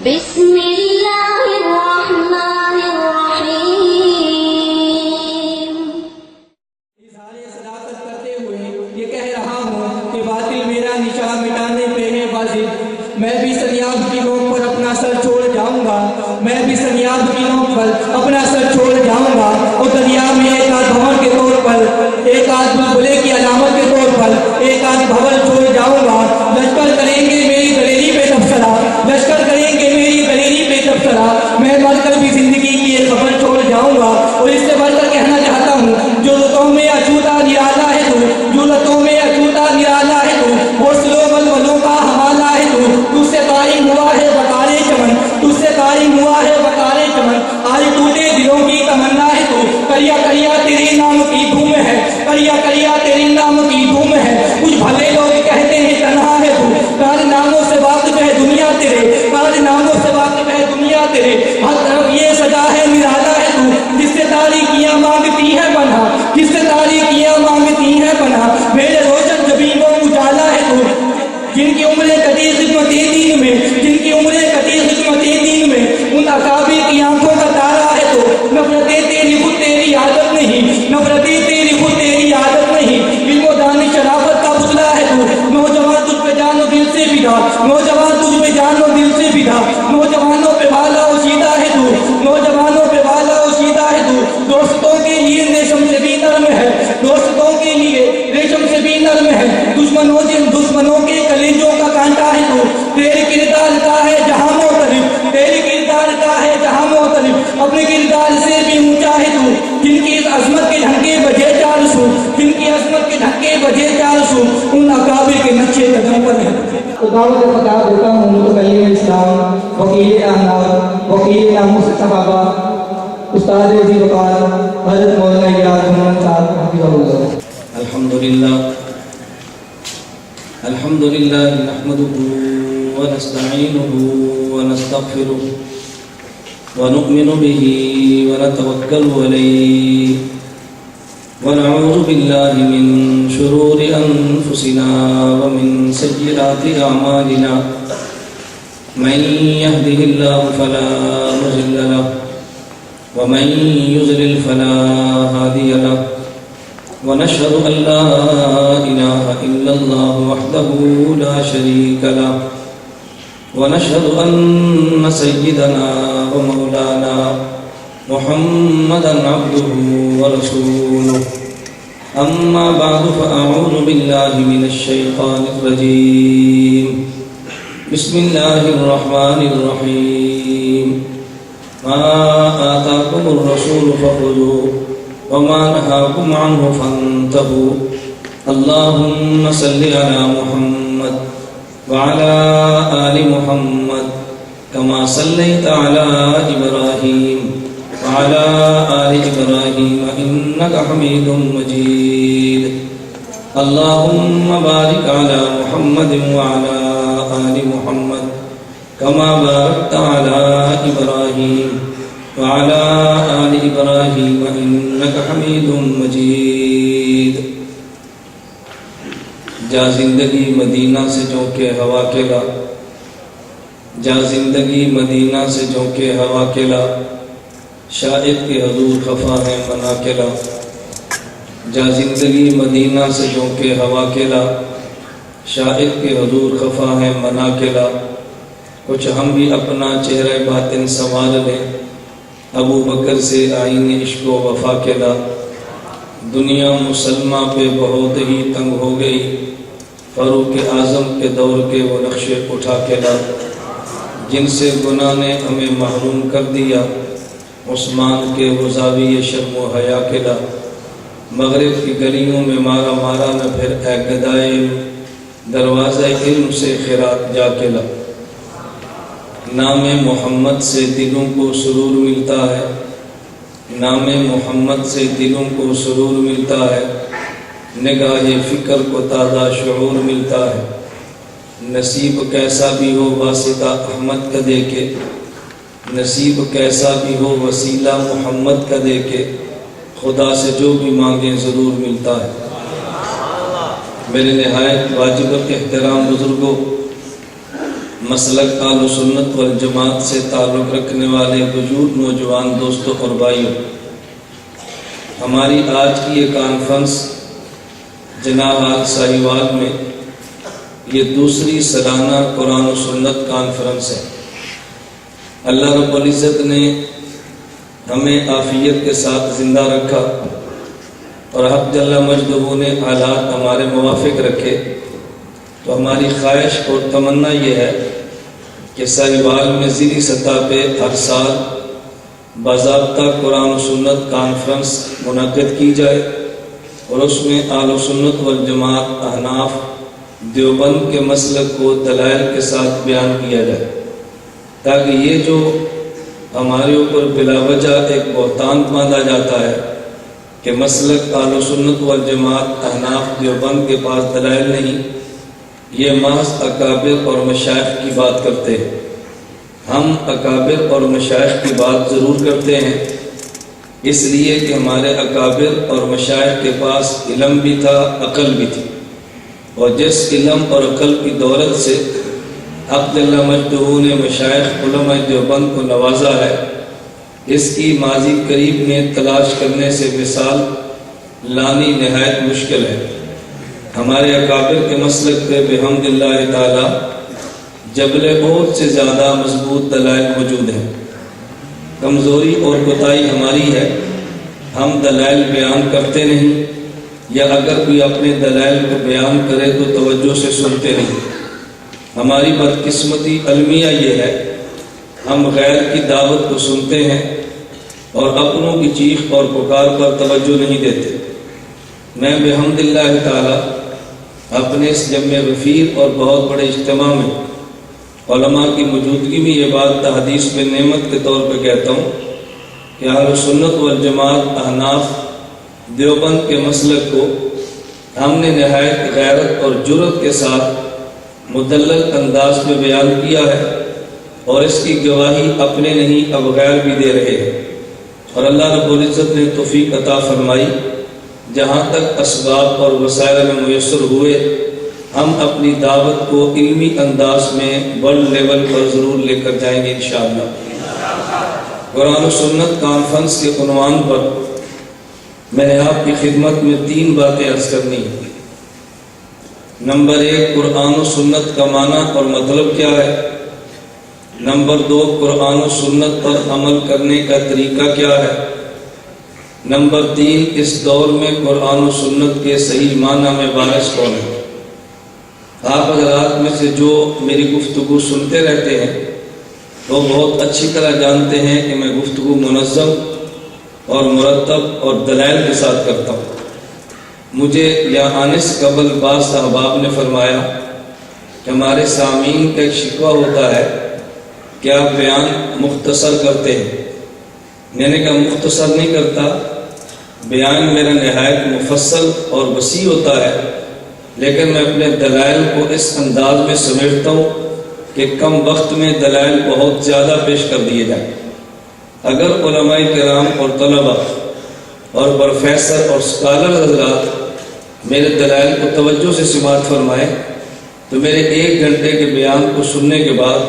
بسم اللہ الرحمن الرحیم۔ اظہار صداقت کرتے ہوئے یہ کہہ رہا ہوں کہ باطل میرا نشان مٹانے پہ ہے بازی۔ میں بھی سنیاب کی نوک پر اپنا سر چھوڑ جاؤں گا، میں بھی سنیاب کی نوک پر اپنا سر چھوڑ جاؤں گا، اور دریا میں ایک آدھ بھنور کے طور پر، ایک آدھ بلبلے کی علامت کے طور پر ایک آدھ بھنور چھوڑ جاؤں گا۔ لشکر کریں گے میری دلیری پہ تبصرہ، لشکر کریں گے میری دلیری پہ تبصرہ، میں مر کر بھی زندگی کی ایک خبر چھوڑ جاؤں گا۔ اور اس سے بڑھ کر کہنا چاہتا ہوں، جو لطوں میں اچھوتا نرالا ہے تو، جو لطوں میں اچھوتا نرالا ہے تو، حوصلوں بلبلوں کا حوالہ ہے تو، تجھ سے قائم ہوا ہے وقار چمن، تجھ سے قائم ہوا ہے وقار چمن، آج ٹوٹے دلوں کی تمنا ہے تو، کریا کریا تیرے نام کی دھوم ہے، کریا کریا تیرے نام کی دھوم ہے، کچھ بھلے لوگ کہتے ہیں تنہا ہے تو، کارناموں سے واقف ہے دنیا تیرے، کارناموں سے واقف ہے دنیا تیرے، ہر طرف یہ سجا ہے نرالا ہے تو، جس سے تاریکیاں مانگتی ہے پناہ، جس سے تاریکیاں مانگتی ہے پناہ، میرے روشن جبینوں اجالا ہے تو، جن کی عمریں کٹی خدمت دین میں، جن کی عمریں کٹی خدمت دین میں، ان اکابر کی آنکھوں کا تارا ہے تو، نفرتیں تیری خود تیری عادت نہیں، نفرتیں تیری خود تیری عادت نہیں، علم و دانش شرافت کا پتلا ہے تو، نوجوان تجھ پہ جان و دل سے فدا، نوجوان تجھ پہ جان و دل سے فدا، نوجوانوں پہ والا و سیدھا ہے تو، نوجوانوں پہ والا و سیدھا ہے تو، دوستوں کے لیے ریشم سے بھی نرم ہے، دوستوں کے لیے ریشم سے بھی نرم ہے، دشمنوں کے کلیجوں کا کانٹا ہے تو، تیرے کردار کا ہے جہاں معترف، تیرے کردار کا ہے جہاں معترف، اپنے کردار سے بھی اونچا ہے تو، جن کی عظمت کے ڈھنکے بجے 400، جن کی عظمت کے ڈھنکے بجے 400، ان اکابر کے نقشے قدم پر ہے۔ تو دعوت خطاب دیتا ہوں متکلم اسلام، وکیل احناف، وکیل ناموس صحابہ، استاد عزیز وقار حضرت مولانا یاد محمد صاحب حفظہ اللہ۔ الحمد لله نحمده ونستعينه ونستغفره ونؤمن به ونتوكل عليه ونعوذ بالله من شرور أنفسنا ومن سيئات أعمالنا من يهده الله فلا مضل له ومن يضلل فلا هادي له ونشهد أن لا إله إلا الله وحده لا شريك له ونشهد أن سيدنا ومولانا محمدا عبده ورسوله أما بعد فأعوذ بالله من الشيطان الرجيم بسم الله الرحمن الرحيم ما آتاكم الرسول فخذوه وما نهاكم عنه فانتهوا اللهم صل على محمد وعلى آل محمد كما صليت على إبراهيم وعلى آل إبراهيم إنك حميد مجيد اللهم بارك على محمد وعلى آل محمد كما باركت على إبراهيم وعلى آل إبراهيم إنك حميد مجيد۔ جا زندگی مدینہ سے جھونکے ہوا کلا، جا زندگی مدینہ سے جھونکے ہوا کلا، شاہد کے حضور خفا ہے منا کلا، جا زندگی مدینہ سے جھونکے ہوا کلا، شاہد کے حضور خفا ہے منا کلا، کچھ ہم بھی اپنا چہرہ باطن سنوار لیں، ابو بکر سے آئین عشق و وفا کلا، دنیا مسلمہ پہ بہت ہی تنگ ہو گئی، فاروق اعظم کے دور کے وہ نقشے اٹھا کے لا، جن سے گناہ نے ہمیں محروم کر دیا، عثمان کے وہ زاویہ شرم و حیا کے لا، مغرب کی گلیوں میں مارا مارا نہ پھر اے گدائے دروازہ علم سے خیرات جا کے لا۔ نام محمد سے دلوں کو سرور ملتا ہے، نام محمد سے دلوں کو سرور ملتا ہے، نگاہ فکر کو تازہ شعور ملتا ہے، نصیب کیسا بھی ہو واسطہ احمد کا دے کے، نصیب کیسا بھی ہو وسیلہ محمد کا دے کے، خدا سے جو بھی مانگیں ضرور ملتا ہے۔ میرے نہایت واجب احترام بزرگوں، مسلک اہل سنت والجماعت سے تعلق رکھنے والے وجود نوجوان دوستوں اور بھائیوں، ہماری آج کی یہ کانفرنس جناب آج ساہیوال میں یہ دوسری سالانہ قرآن و سنت کانفرنس ہے۔ اللہ رب العزت نے ہمیں عافیت کے ساتھ زندہ رکھا اور حق جل مجدہ نے حالات ہمارے موافق رکھے، تو ہماری خواہش اور تمنا یہ ہے کہ ساہیوال میں ضلعی سطح پہ ہر سال باضابطہ قرآن و سنت کانفرنس منعقد کی جائے اور اس میں اہل سنت والجماعت احناف دیوبند کے مسلک کو دلائل کے ساتھ بیان کیا جائے، تاکہ یہ جو ہمارے اوپر بلا وجہ ایک بہتان باندھا جاتا ہے کہ مسلک اہل سنت والجماعت احناف دیوبند کے پاس دلائل نہیں، یہ محض اکابر اور مشائخ کی بات کرتے ہیں۔ ہم اکابر اور مشائخ کی بات ضرور کرتے ہیں، اس لیے کہ ہمارے اکابر اور مشائخ کے پاس علم بھی تھا، عقل بھی تھی، اور جس علم اور عقل کی دولت سے حق جل مجدہ نے مشائخ علماء دیوبند کو نوازا ہے، اس کی ماضی قریب میں تلاش کرنے سے مثال لانی نہایت مشکل ہے۔ ہمارے اکابر کے مسلک پہ بحمد اللہ تعالی جبل احد سے زیادہ مضبوط دلائل موجود ہیں۔ کمزوری اور کوتاہی ہماری ہے، ہم دلائل بیان کرتے نہیں، یا اگر کوئی اپنے دلائل کو بیان کرے تو توجہ سے سنتے نہیں۔ ہماری بدقسمتی المیہ یہ ہے، ہم غیر کی دعوت کو سنتے ہیں اور اپنوں کی چیخ اور پکار پر توجہ نہیں دیتے۔ میں بحمد اللہ تعالی اپنے اس جمع غفیر اور بہت بڑے اجتماع میں علماء کی موجودگی میں یہ بات تحدیث میں نعمت کے طور پہ کہتا ہوں کہ اہل سنت والجماعت احناف دیوبند کے مسلک کو ہم نے نہایت غیرت اور جرأت کے ساتھ مدلل انداز میں بیان کیا ہے، اور اس کی گواہی اپنے نہیں اب غیر بھی دے رہے ہیں، اور اللہ رب العزت نے توفیق عطا فرمائی۔ جہاں تک اسباب اور وسائل میں میسر ہوئے، ہم اپنی دعوت کو علمی انداز میں ورلڈ لیول پر ضرور لے کر جائیں گے انشاءاللہ۔ قرآن و سنت کانفرنس کے عنوان پر میں نے آپ کی خدمت میں 3 باتیں عرض کرنی ہیں۔ نمبر 1، قرآن و سنت کا معنی اور مطلب کیا ہے۔ نمبر 2، قرآن و سنت پر عمل کرنے کا طریقہ کیا ہے۔ نمبر 3، اس دور میں قرآن و سنت کے صحیح معنی میں وارث کون ہے۔ آپ حضرات میں سے جو میری گفتگو سنتے رہتے ہیں وہ بہت اچھی طرح جانتے ہیں کہ میں گفتگو منظم اور مرتب اور دلائل کے ساتھ کرتا ہوں۔ مجھے یہاں آنے سے قبل بعض احباب نے فرمایا کہ ہمارے سامعین کا ایک شکوہ ہوتا ہے کہ آپ بیان مختصر کرتے ہیں۔ میں نے کہا مختصر نہیں کرتا، بیان میرا نہایت مفصل اور وسیع ہوتا ہے، لیکن میں اپنے دلائل کو اس انداز میں سمیٹتا ہوں کہ کم وقت میں دلائل بہت زیادہ پیش کر دیے جائیں۔ اگر علماء کرام اور طلباء اور پروفیسر اور اسکالر حضرات میرے دلائل کو توجہ سے سماعت فرمائیں تو میرے 1 گھنٹے کے بیان کو سننے کے بعد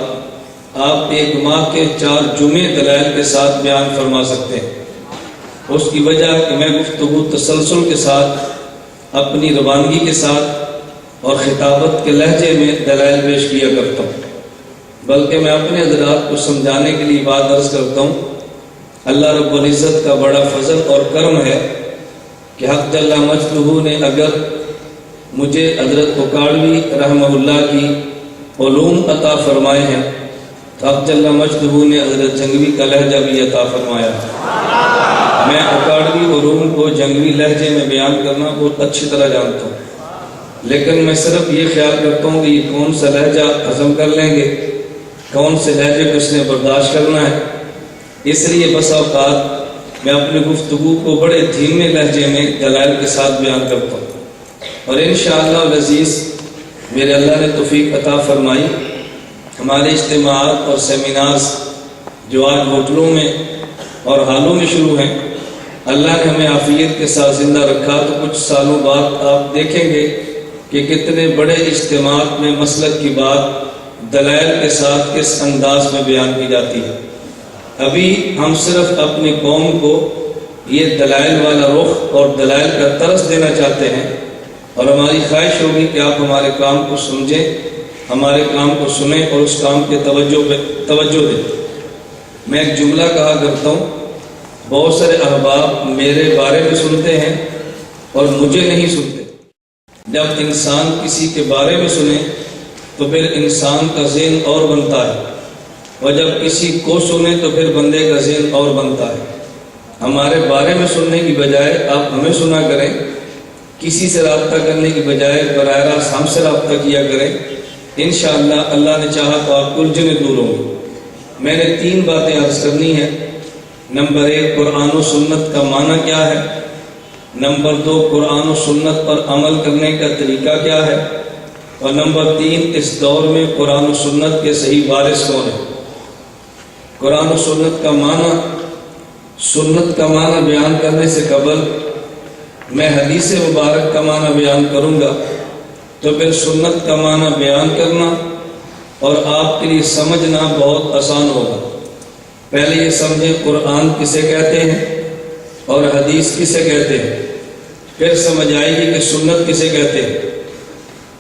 آپ 1 ماہ کے 4 جمعے دلائل کے ساتھ بیان فرما سکتے ہیں۔ اس کی وجہ کہ میں گفتگو تسلسل کے ساتھ، اپنی روانگی کے ساتھ اور خطابت کے لہجے میں دلائل پیش کیا کرتا ہوں، بلکہ میں اپنے حضرات کو سمجھانے کے لیے بات عرض کرتا ہوں۔ اللہ رب العزت کا بڑا فضل اور کرم ہے کہ حق جل مجدہ نے اگر مجھے حضرت اکاڑوی رحمہ اللہ کی علوم عطا فرمائے ہیں تو حق جل مجدہ نے حضرت جنگوی کا لہجہ بھی عطا فرمایا ہے۔ میں اکاڑوی علوم کو جنگوی لہجے میں بیان کرنا بہت اچھی طرح جانتا ہوں، لیکن میں صرف یہ خیال کرتا ہوں کہ یہ کون سا لہجہ ہضم کر لیں گے، کون سے لہجے کو اس نے برداشت کرنا ہے۔ اس لیے بس اوقات میں اپنی گفتگو کو بڑے دھیمے لہجے میں دلائل کے ساتھ بیان کرتا ہوں، اور انشاءاللہ العزیز میرے اللہ نے توفیق عطا فرمائی۔ ہمارے اجتماعات اور سیمینارز جو آج ہوٹلوں میں اور ہالوں میں شروع ہیں، اللہ نے ہمیں عافیت کے ساتھ زندہ رکھا تو کچھ سالوں بعد آپ دیکھیں گے کہ کتنے بڑے اجتماعات میں مسلک کی بات دلائل کے ساتھ کس انداز میں بیان کی جاتی ہے۔ ابھی ہم صرف اپنی قوم کو یہ دلائل والا رخ اور دلائل کا طرز دینا چاہتے ہیں، اور ہماری خواہش ہوگی کہ آپ ہمارے کام کو سمجھیں، ہمارے کام کو سنیں اور اس کام کے توجہ دیں۔ میں ایک جملہ کہا کرتا ہوں، بہت سارے احباب میرے بارے میں سنتے ہیں اور مجھے نہیں سنتے۔ جب انسان کسی کے بارے میں سنے تو پھر انسان کا ذہن اور بنتا ہے، اور جب کسی کو سنے تو پھر بندے کا ذہن اور بنتا ہے۔ ہمارے بارے میں سننے کی بجائے آپ ہمیں سنا کریں، کسی سے رابطہ کرنے کی بجائے براہ راست ہم سے رابطہ کیا کریں، انشاءاللہ اللہ نے چاہا تو آپ الجھنیں دور ہوں گے۔ میں نے 3 باتیں عرض کرنی ہیں۔ نمبر 1، قرآن و سنت کا معنی کیا ہے۔ نمبر 2، قرآن و سنت پر عمل کرنے کا طریقہ کیا ہے۔ اور نمبر 3، اس دور میں قرآن و سنت کے صحیح وارث کون ہیں۔ قرآن و سنت کا معنی بیان کرنے سے قبل میں حدیث مبارک کا معنی بیان کروں گا، تو پھر سنت کا معنی بیان کرنا اور آپ کے لیے سمجھنا بہت آسان ہوگا۔ پہلے یہ سمجھیں قرآن کسے کہتے ہیں اور حدیث کسے کہتے ہیں، پھر سمجھ آئے گی کہ سنت کسے کہتے ہیں۔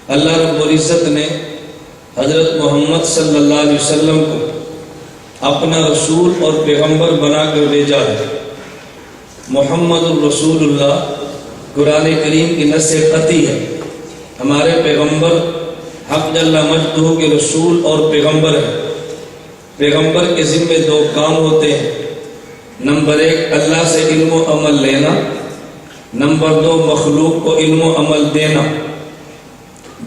اللہ رب العزت نے حضرت محمد صلی اللہ علیہ وسلم کو اپنا رسول اور پیغمبر بنا کر بھیجا ہے۔ محمد الرسول اللہ قرآن کریم کی نص قطعی ہے۔ ہمارے پیغمبر حق جل مجدہ کے رسول اور پیغمبر ہیں۔ پیغمبر کے ذمے 2 کام ہوتے ہیں۔ نمبر 1، اللہ سے علم و عمل لینا۔ نمبر 2، مخلوق کو علم و عمل دینا۔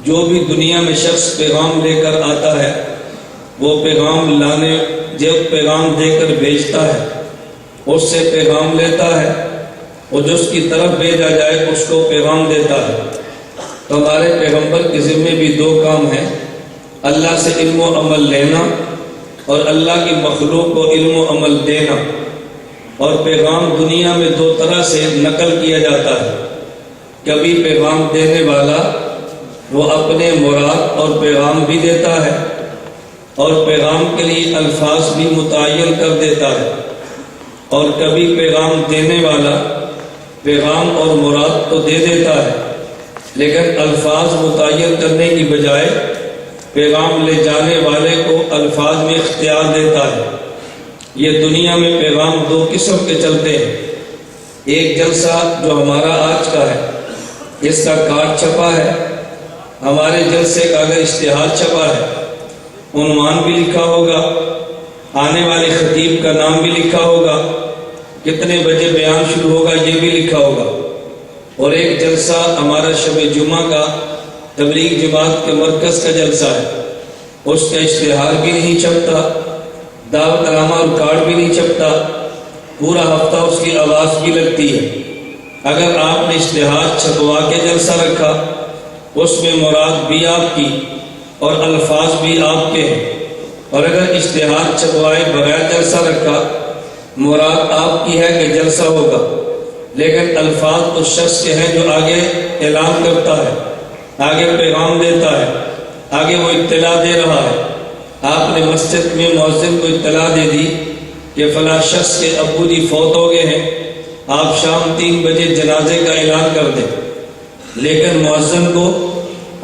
جو بھی دنیا میں شخص پیغام لے کر آتا ہے، وہ پیغام دے کر بھیجتا ہے، اس سے پیغام لیتا ہے، اور جو اس کی طرف بھیجا جائے اس کو پیغام دیتا ہے۔ تو ہمارے پیغمبر کے ذمے بھی 2 کام ہیں، اللہ سے علم و عمل لینا اور اللہ کی مخلوق کو علم و عمل دینا۔ اور پیغام دنیا میں 2 طرح سے نقل کیا جاتا ہے۔ کبھی پیغام دینے والا وہ اپنے مراد اور پیغام بھی دیتا ہے، اور پیغام کے لیے الفاظ بھی متعین کر دیتا ہے، اور کبھی پیغام دینے والا پیغام اور مراد تو دے دیتا ہے، لیکن الفاظ متعین کرنے کی بجائے پیغام لے جانے والے کو الفاظ میں اختیار دیتا ہے۔ یہ دنیا میں پیغام 2 قسم کے چلتے ہیں۔ ایک جلسہ جو ہمارا آج کا ہے، اس کا کارڈ چھپا ہے، ہمارے جلسے کا اگر اشتہار چھپا ہے، عنوان بھی لکھا ہوگا، آنے والے خطیب کا نام بھی لکھا ہوگا، کتنے بجے بیان شروع ہوگا یہ بھی لکھا ہوگا۔ اور ایک جلسہ ہمارا شب جمعہ کا تبلیغ جماعت کے مرکز کا جلسہ ہے، اس کا اشتہار بھی نہیں چھپتا، دعوت نامہ اور کارڈ بھی نہیں چھپتا، پورا ہفتہ اس کی آواز بھی لگتی ہے۔ اگر آپ نے اشتہار چھپوا کے جلسہ رکھا، اس میں مراد بھی آپ کی اور الفاظ بھی آپ کے ہیں، اور اگر اشتہار چھپوائے بغیر جلسہ رکھا، مراد آپ کی ہے کہ جلسہ ہوگا، لیکن الفاظ اس شخص کے ہیں جو آگے اعلان کرتا ہے، آگے پیغام دیتا ہے، آگے وہ اطلاع دے رہا ہے۔ آپ نے مسجد میں مؤذن کو اطلاع دے دی کہ فلاں شخص کے ابو جی فوت ہو گئے ہیں، آپ شام 3 بجے جنازے کا اعلان کر دیں، لیکن مؤذن کو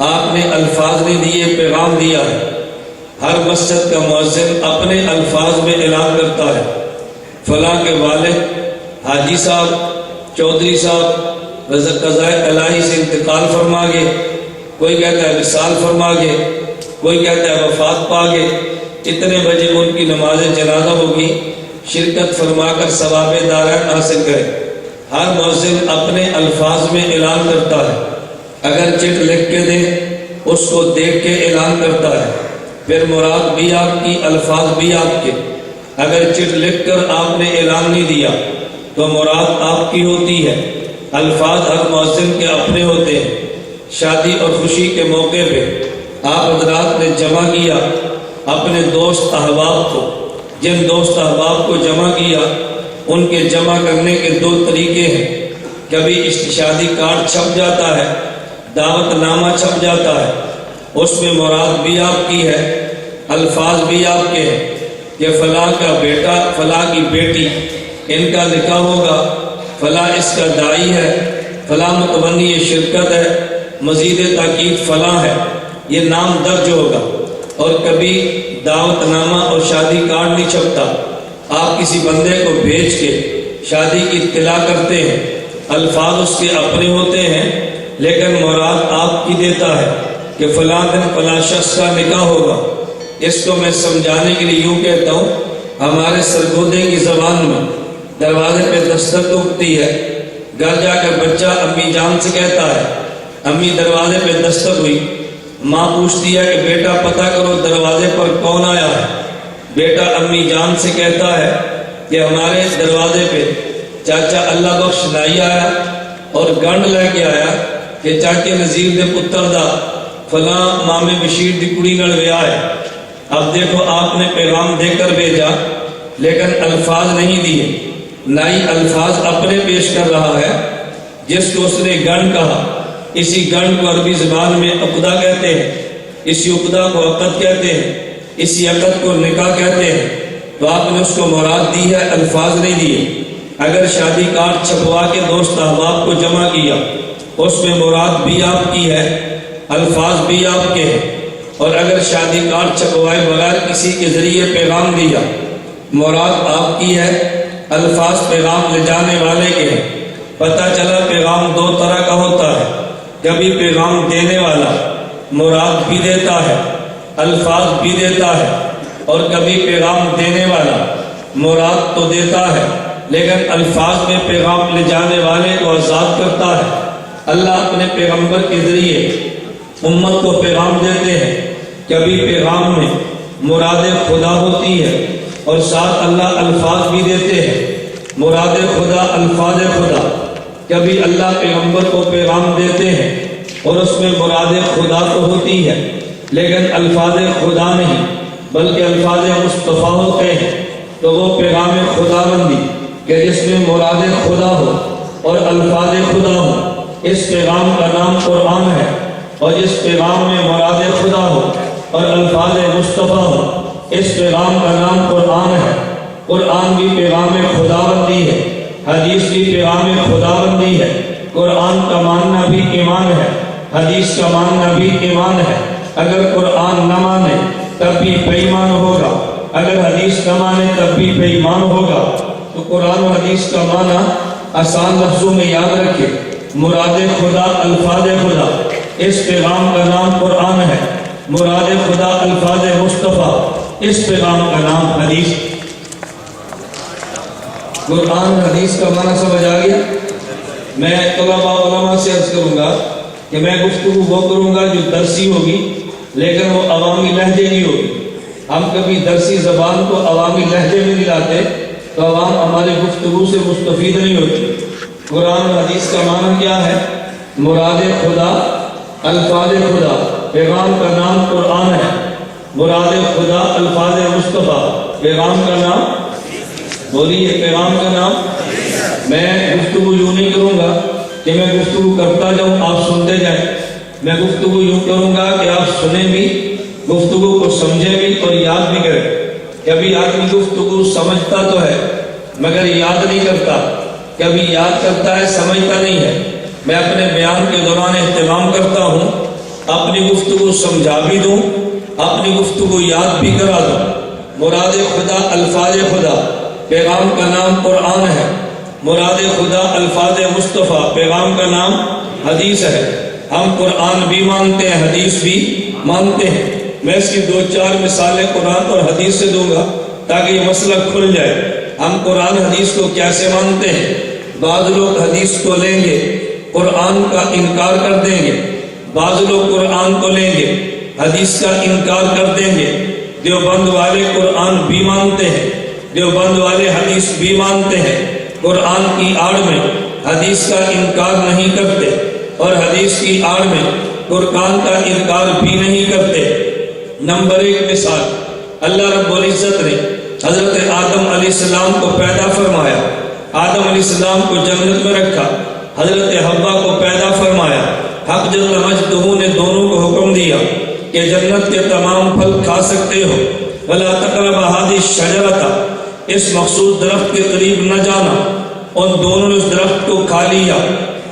آپ نے الفاظ نہیں دیے، پیغام دیا ہے۔ ہر مسجد کا مؤذن اپنے الفاظ میں اعلان کرتا ہے، فلاں کے والد حاجی صاحب، چودھری صاحب قضائے الہی سے انتقال فرما گئے، کوئی کہتا ہے وصال فرما گئے، کوئی کہتا ہے وفات پا گئے، اتنے بجے ان کی نماز جنازہ ہوگی، شرکت فرما کر ثواب دارین حاصل کرے۔ ہر مؤذن اپنے الفاظ میں اعلان کرتا ہے، اگر چٹ لکھ کے دے اس کو دیکھ کے اعلان کرتا ہے، پھر مراد بھی آپ کی، الفاظ بھی آپ کے۔ اگر چٹ لکھ کر آپ نے اعلان نہیں دیا تو مراد آپ کی ہوتی ہے، الفاظ ہر مؤذن کے اپنے ہوتے ہیں۔ شادی اور خوشی کے موقع پہ آپ حضرات نے جمع کیا اپنے دوست احباب کو، جن دوست احباب کو جمع کیا ان کے جمع کرنے کے 2 طریقے ہیں۔ کبھی شادی کارڈ چھپ جاتا ہے، دعوت نامہ چھپ جاتا ہے، اس میں مراد بھی آپ کی ہے، الفاظ بھی آپ کے ہیں کہ فلاں کا بیٹا فلاں کی بیٹی ان کا نکاح ہوگا، فلاں اس کا داعی ہے، فلاں متمنی یہ شرکت ہے، مزید تاکید فلاں ہے، یہ نام درج ہوگا۔ اور کبھی دعوت نامہ اور شادی کارڈ نہیں چھپتا، آپ کسی بندے کو بھیج کے شادی کی اطلاع کرتے ہیں، الفاظ اس کے اپنے ہوتے ہیں لیکن مراد آپ کی دیتا ہے کہ فلاں دن فلاں شخص کا نکاح ہوگا۔ اس کو میں سمجھانے کے لیے یوں کہتا ہوں، ہمارے سرگودے کی زبان میں دروازے پہ دستک اٹھتی ہے، گھر جا کر بچہ امی جان سے کہتا ہے امی دروازے پہ دستک ہوئی، ماں پوچھتی ہے کہ بیٹا پتہ کرو دروازے پر کون آیا ہے، بیٹا امی جان سے کہتا ہے کہ ہمارے دروازے پہ چاچا اللہ بخش نائی آیا اور گنڈ لے کے آیا کہ چاچے نذیر دے پتر دا فلاں مامے بشیر دی کڑی نال ویاہ ہے۔ اب دیکھو آپ نے پیغام دے کر بھیجا لیکن الفاظ نہیں دیے، نائی الفاظ اپنے پیش کر رہا ہے، جس کو اس نے گنڈ کہا، اسی گنڈ کو عربی زبان میں عقدہ کہتے ہیں، اسی عقدہ کو عقد کہتے ہیں، اسی عقد کو نکاح کہتے ہیں۔ تو آپ نے اس کو مراد دی ہے، الفاظ نہیں دیے۔ اگر شادی کارڈ چھپوا کے دوست احباب کو جمع کیا، اس میں مراد بھی آپ کی ہے، الفاظ بھی آپ کے ہیں۔ اور اگر شادی کارڈ چھپوائے بغیر کسی کے ذریعے پیغام دیا، مراد آپ کی ہے، الفاظ پیغام لے جانے والے کے ہیں۔ پتہ چلا پیغام دو طرح کا ہوتا ہے، کبھی پیغام دینے والا مراد بھی دیتا ہے، الفاظ بھی دیتا ہے، اور کبھی پیغام دینے والا مراد تو دیتا ہے لیکن الفاظ میں پیغام لے جانے والے کو آزاد کرتا ہے۔ اللہ اپنے پیغمبر کے ذریعے امت کو پیغام دیتے ہیں، کبھی پیغام میں مراد خدا ہوتی ہے اور ساتھ اللہ الفاظ بھی دیتے ہیں، مراد خدا الفاظ خدا۔ کبھی اللہ پیغمبر کو پیغام دیتے ہیں اور اس میں مراد خدا تو ہوتی ہے لیکن الفاظ خدا نہیں بلکہ الفاظ مصطفیٰ ہوتے ہیں، تو وہ پیغام خدا بندی کہ جس میں مراد خدا ہو اور الفاظ خدا ہو، اس پیغام کا نام قرآن ہے۔ اور جس پیغام میں مراد خدا ہو اور الفاظ مصطفیٰ ہو، اس پیغام کا نام قرآن ہے۔ قرآن بھی پیغام خدا بندی ہے، حدیث بھی پیغام خدا بندی ہے۔ قرآن کا ماننا بھی ایمان ہے، حدیث کا ماننا بھی ایمان ہے۔ اگر قرآن نہ مانے تب بھی بے ایمان ہوگا، اگر حدیث نہ مانے تب بھی بے ایمان ہوگا۔ تو قرآن و حدیث کا معنی آسان لفظوں میں یاد رکھے، مراد خدا الفاظ خدا، اس پیغام کا نام قرآن ہے۔ مراد خدا الفاظ مصطفیٰ، اس پیغام کا نام حدیث۔ قرآن حدیث کا معنی سمجھ آ گیا؟ میں طلباء علماء سے عرض کروں گا کہ میں گفتگو وہ کروں گا جو درسی ہوگی لیکن وہ عوامی لہجے کی ہوگی۔ ہم کبھی درسی زبان کو عوامی لہجے میں نہیں لاتے تو عوام ہماری گفتگو سے مستفید نہیں ہوتی۔ قرآن و حدیث کا معنی کیا ہے؟ مراد خدا الفاظ خدا، پیغام کا نام قرآن ہے۔ مراد خدا الفاظ مصطفیٰ، پیغام کا نام بولیے، پیغام کا نام۔ میں گفتگو یوں نہیں کروں گا کہ میں گفتگو کرتا جاؤں آپ سنتے جائیں، میں گفتگو یوں کروں گا کہ آپ سنیں بھی، گفتگو کو سمجھیں بھی اور یاد بھی کریں۔ کبھی آدمی گفتگو سمجھتا تو ہے مگر یاد نہیں کرتا، کبھی یاد کرتا ہے سمجھتا نہیں ہے۔ میں اپنے بیان کے دوران اہتمام کرتا ہوں اپنی گفتگو سمجھا بھی دوں، اپنی گفتگو یاد بھی کرا دوں۔ مراد خدا الفاظ خدا، پیغام کا نام قرآن ہے۔ مراد خدا الفاظ مصطفیٰ، پیغام کا نام حدیث ہے۔ ہم قرآن بھی مانتے ہیں، حدیث بھی مانتے ہیں۔ میں اس کی دو چار مثالیں قرآن اور حدیث سے دوں گا تاکہ یہ مسئلہ کھل جائے۔ ہم قرآن حدیث کو کیسے مانتے ہیں؟ بعض لوگ حدیث کو لیں گے، قرآن کا انکار کر دیں گے، بعض لوگ قرآن کو لیں گے، حدیث کا انکار کر دیں گے۔ دیوبند والے قرآن بھی مانتے ہیں، دیوبند والے حدیث بھی مانتے ہیں، قرآن کی آڑ میں حدیث کا انکار نہیں کرتے اور حدیث کی آڑ میں قرآن کا انکار بھی نہیں کرتے۔ نمبر ایک مثال، اللہ رب العزت نے حضرت آدم علیہ السلام کو پیدا فرمایا، آدم علیہ السلام کو جنت میں رکھا، حضرت حوا کو پیدا فرمایا۔ حق جل مجدہ نے دونوں کو حکم دیا کہ جنت کے تمام پھل کھا سکتے ہو، ولا تقرب هذه الشجرۃ، اس مخصوص درخت کے قریب نہ جانا۔ ان دونوں نے اس درخت کو کھا لیا،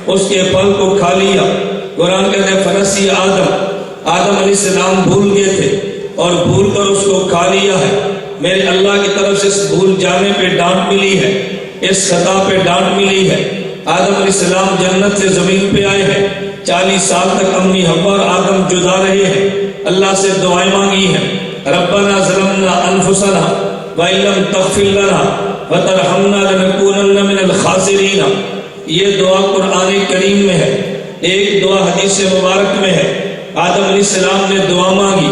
اس کے پھل کو کھا لیا۔ قرآن کہتے ہیں فنسی آدم علیہ السلام بھول گئے تھے اور بھول کر اس کو کھا لیا ہے۔ میرے اللہ کی طرف سے اس بھول جانے پہ ڈانٹ ملی ہے، اس خطا پہ ڈانٹ ملی ہے۔ آدم علیہ السلام جنت سے زمین پہ آئے ہیں، 40 سال تک امی حوا اور آدم جدا رہے ہیں، اللہ سے دعائیں مانگی ہیں، ربنا ظلمنا انفسنا وان لم تغفر لنا وترحمنا لنکونن من الخاسرین۔ یہ دعا قرآن کریم میں ہے، ایک دعا حدیث مبارک میں ہے۔ آدم علیہ السلام نے دعا مانگی،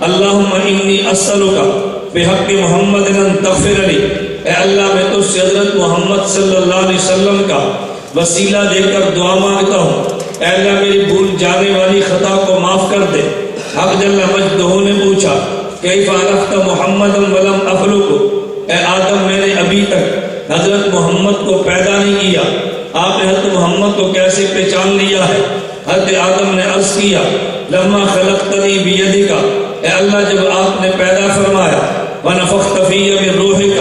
اللہم انی اسألک بحق محمد ان تغفر لی، اے اللہ میں تجھ سے حضرت محمد صلی اللہ علیہ وسلم کا وسیلہ دے کر دعا مانگتا ہوں، اے اللہ میری بھول جانے والی خطا کو معاف کر دے۔ حق جل مجدہ نے پوچھا کیف عرفت محمد ولم اخلق، اے آدم میں نے ابھی تک حضرت محمد کو پیدا نہیں کیا، آپ نے حضرت محمد کو کیسے پہچان لیا ہے؟ حضرت آدم نے عرض کیا لما خلقتنی بیدک، اے اللہ جب آپ نے پیدا فرمایا، ونفخت فی من روحک،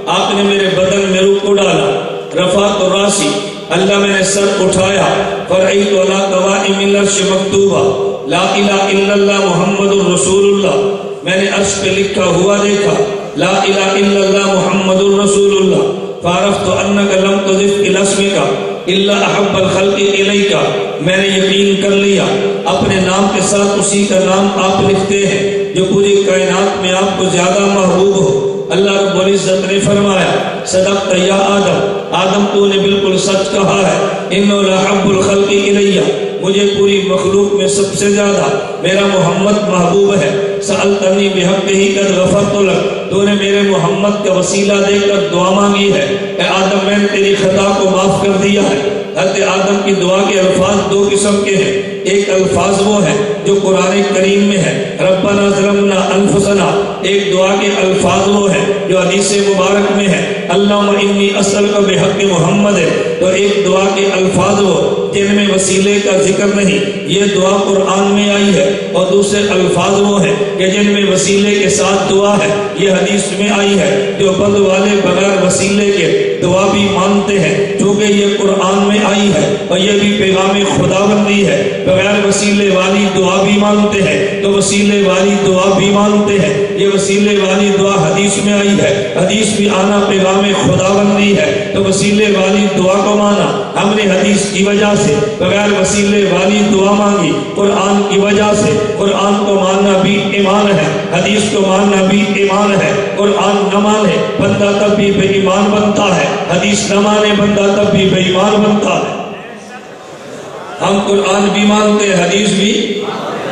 آپ نے میرے بدن میں روح کو ڈالا، رفعت راسی، اللہ میں نے سر اٹھایا، فرأیت علی قوائم العرش مکتوبہ لا الہ الا اللہ محمد رسول اللہ، میں نے عرش پہ لکھا ہوا دیکھا لا الہ الا اللہ محمد رسول اللہ، فعرفت انک لم تضف الی اسمک الا احب الخلق الیک، میں نے یقین کر لیا اپنے نام کے ساتھ اسی کا نام آپ لکھتے ہیں جو پوری کائنات میں آپ کو زیادہ محبوب ہو۔ اللہ رب العزت نے فرمایا صدقت یا آدم تو نے بالکل سچ کہا ہے، انہ لحب الخلق الیہ، مجھے پوری مخلوق میں سب سے زیادہ میرا محمد محبوب ہے۔ سألتنی بحقہ قد غفرت لک، تو نے میرے محمد کا وسیلہ دے کر دعا مانگی ہے، اے آدم میں نے تیری خطا کو معاف کر دیا ہے۔ حضرت آدم کی دعا کے الفاظ دو قسم کے ہیں، ایک الفاظ وہ ہے جو قرآن کریم میں ہے ربنا ظلمنا انفسنا، ایک دعا کے الفاظ وہ ہے جو حدیث مبارک میں ہے اللہم انی اسألک بحق محمد، تو ایک دعا کے الفاظ وہ جن میں وسیلے کا ذکر نہیں، یہ دعا قرآن میں آئی ہے، اور دوسرے الفاظ وہ ہیں کہ جن میں وسیلے کے ساتھ دعا ہے، یہ حدیث میں آئی ہے جو بند والے بغیر وسیلے کے دعا بھی مانتے ہیں، چونکہ یہ قرآن میں آئی ہے اور یہ بھی پیغام خدا بندی ہے، بغیر وسیلے والی دعا بھی مانتے ہیں تو وسیلے والی دعا بھی مانتے ہیں۔ یہ وسیلے والی دعا حدیث میں آئی ہے، حدیث بھی آنا پیغام خدا بندی ہے، تو وسیلے والی دعا کو مانا ہم نے حدیث کی وجہ سے، بغیر وسیلے والی دعا مانگی قرآن کی وجہ سے۔ قرآن کو ماننا بھی ایمان ہے، حدیث کو ماننا بھی ایمان ہے۔ قرآن نہ مانے بندہ تب بھی بے ایمان بنتا ہے، حدیث نہ مانے بندہ تب بھی بے ایمان بنتا ہے۔ ہم قرآن بھی مانتے ہیں، حدیث بھی،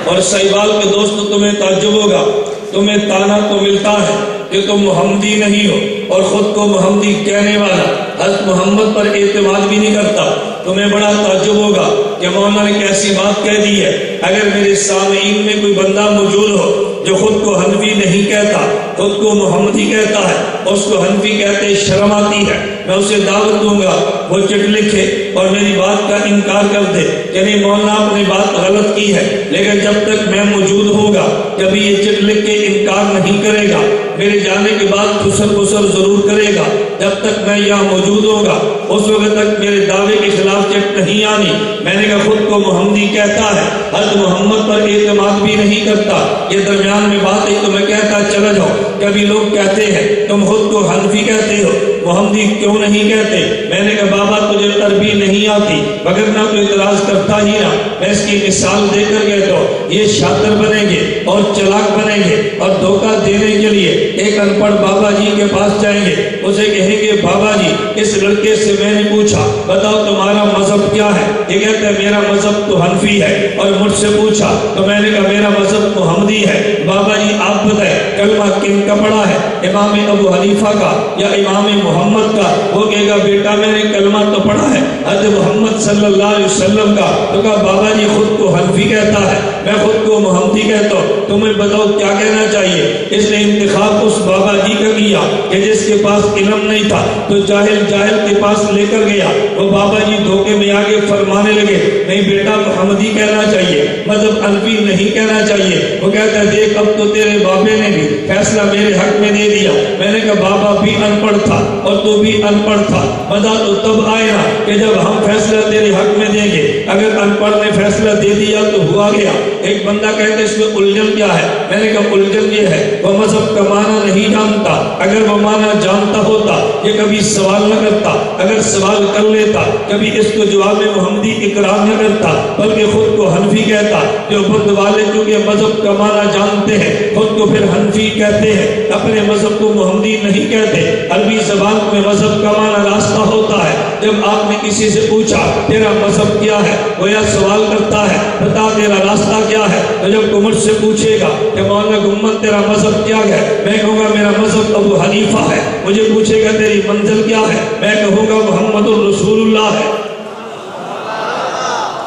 اور سیبال کے دوست تمہیں تعجب ہوگا، تمہیں تانا تو ملتا ہے کہ تم محمدی نہیں ہو اور خود کو محمدی کہنے والا حضرت محمد پر اعتماد بھی نہیں کرتا۔ تمہیں بڑا تعجب ہوگا کہ مولانا نے کیسی بات کہہ دی ہے۔ اگر میرے سامعین میں کوئی بندہ موجود ہو جو خود کو حنفی نہیں کہتا، خود کو محمدی کہتا ہے، اس کو حنفی کہتے شرم آتی ہے، میں اسے دعوت دوں گا وہ چٹ لکھے اور میری بات کا انکار کر دے کہ نہیں مولانا آپ نے بات غلط کی ہے، لیکن جب تک میں موجود ہوگا کبھی یہ چٹ لکھ کے انکار نہیں کرے گا، میرے جانے کے بعد خسر خسر ضرور کرے گا۔ جب تک میں یہاں موجود ہوگا اس وقت تک میرے دعوے کے خلاف چٹ نہیں آنی۔ میں نے کہا خود کو محمدی کہتا ہے، حضرت محمد پر اعتماد بھی نہیں کرتا، یہ درمیان میں بات ہے تو میں کہتا چلا جاؤ۔ کبھی لوگ کہتے ہیں تم خود کو حنفی کہتے ہو، محمدی کیوں نہیں کہتے؟ میں نے کہا بابا تجھے عربی نہیں آتی، مگر نہ تو اعتراض کرتا ہی نہ۔ میں اس کی مثال دے کر کہتا ہوں یہ شاطر بنیں گے اور چلاک بنیں گے اور دھوکہ دینے کے لیے ایک ان پڑھ بابا جی کے پاس جائیں گے، اسے کہیں گے بابا جی اس لڑکے سے میں نے پوچھا بتاؤ تمہارا مذہب کیا ہے؟ یہ کہتا ہے میرا مذہب تو حنفی ہے، اور مجھ سے پوچھا تو میں نے کہا میرا مذہب محمدی ہے۔ بابا جی آپ بتائیں کلمہ کن کا پڑھا ہے، امام ابو حنیفہ کا یا امام محمد کا، وہ کہے گا بیٹا میں نے کلمہ تو پڑھا ہے حضرت محمد صلی اللہ علیہ وسلم کا، تو کہا بابا جی خود کو حنفی کہتا ہے، میں خود کو محمدی کہتا ہوں، تمہیں بتاؤ کیا کہنا چاہیے؟ اس نے انتخاب اس بابا جی کا کیا کہ جس کے پاس علم نہیں تھا تو جاہل کے پاس لے کر گیا، وہ بابا جی دھوکے میں آگے فرمانے لگے نہیں بیٹا محمدی کہنا چاہیے، مطلب حنفی نہیں کہنا چاہیے۔ وہ کہتا ہے دیکھ اب تو تیرے بابے نے بھی فیصلہ میرے حق میں دے دیا۔ میں نے کہا بابا بھی ان پڑھ تھا اور تو بھی ان پڑھ تھا، مزہ تو تب آئے نا کہ جب ہم فیصلہ تیرے حق میں دیں گے، اگر ان پڑھ نے فیصلہ دے دیا تو ہوا گیا۔ ایک بندہ کہتے اس میں الجھن کیا ہے؟ میں نے کہا الجھن یہ ہے وہ مذہب کا معنی نہیں جانتا، اگر وہ معنی جانتا ہوتا یہ کبھی سوال نہ کرتا، اگر سوال کر لیتا کبھی اس کو جواب محمدی اقرار نہ کرتا، بلکہ خود کو حنفی کہتا۔ جو بند والے چونکہ مذہب کا معنی جانتے ہیں خود کو پھر حنفی کہتے ہیں، اپنے مذہب کو محمدی نہیں کہتے۔ عربی زبان میں مذہب کا معنی راستہ ہوتا ہے۔ جب آپ نے کسی سے پوچھا تیرا مذہب کیا ہے، وہ یا سوال کرتا ہے بتا تیرا راستہ کیا ہے، تو جب تو مجھ سے پوچھے گا کہ مولانا گمت تیرا مذہب کیا ہے، میں کہوں گا میرا مذہب ابو حنیفہ ہے۔ مجھے پوچھے گا تیری منزل کیا ہے، میں کہوں گا محمد الرسول اللہ ہے۔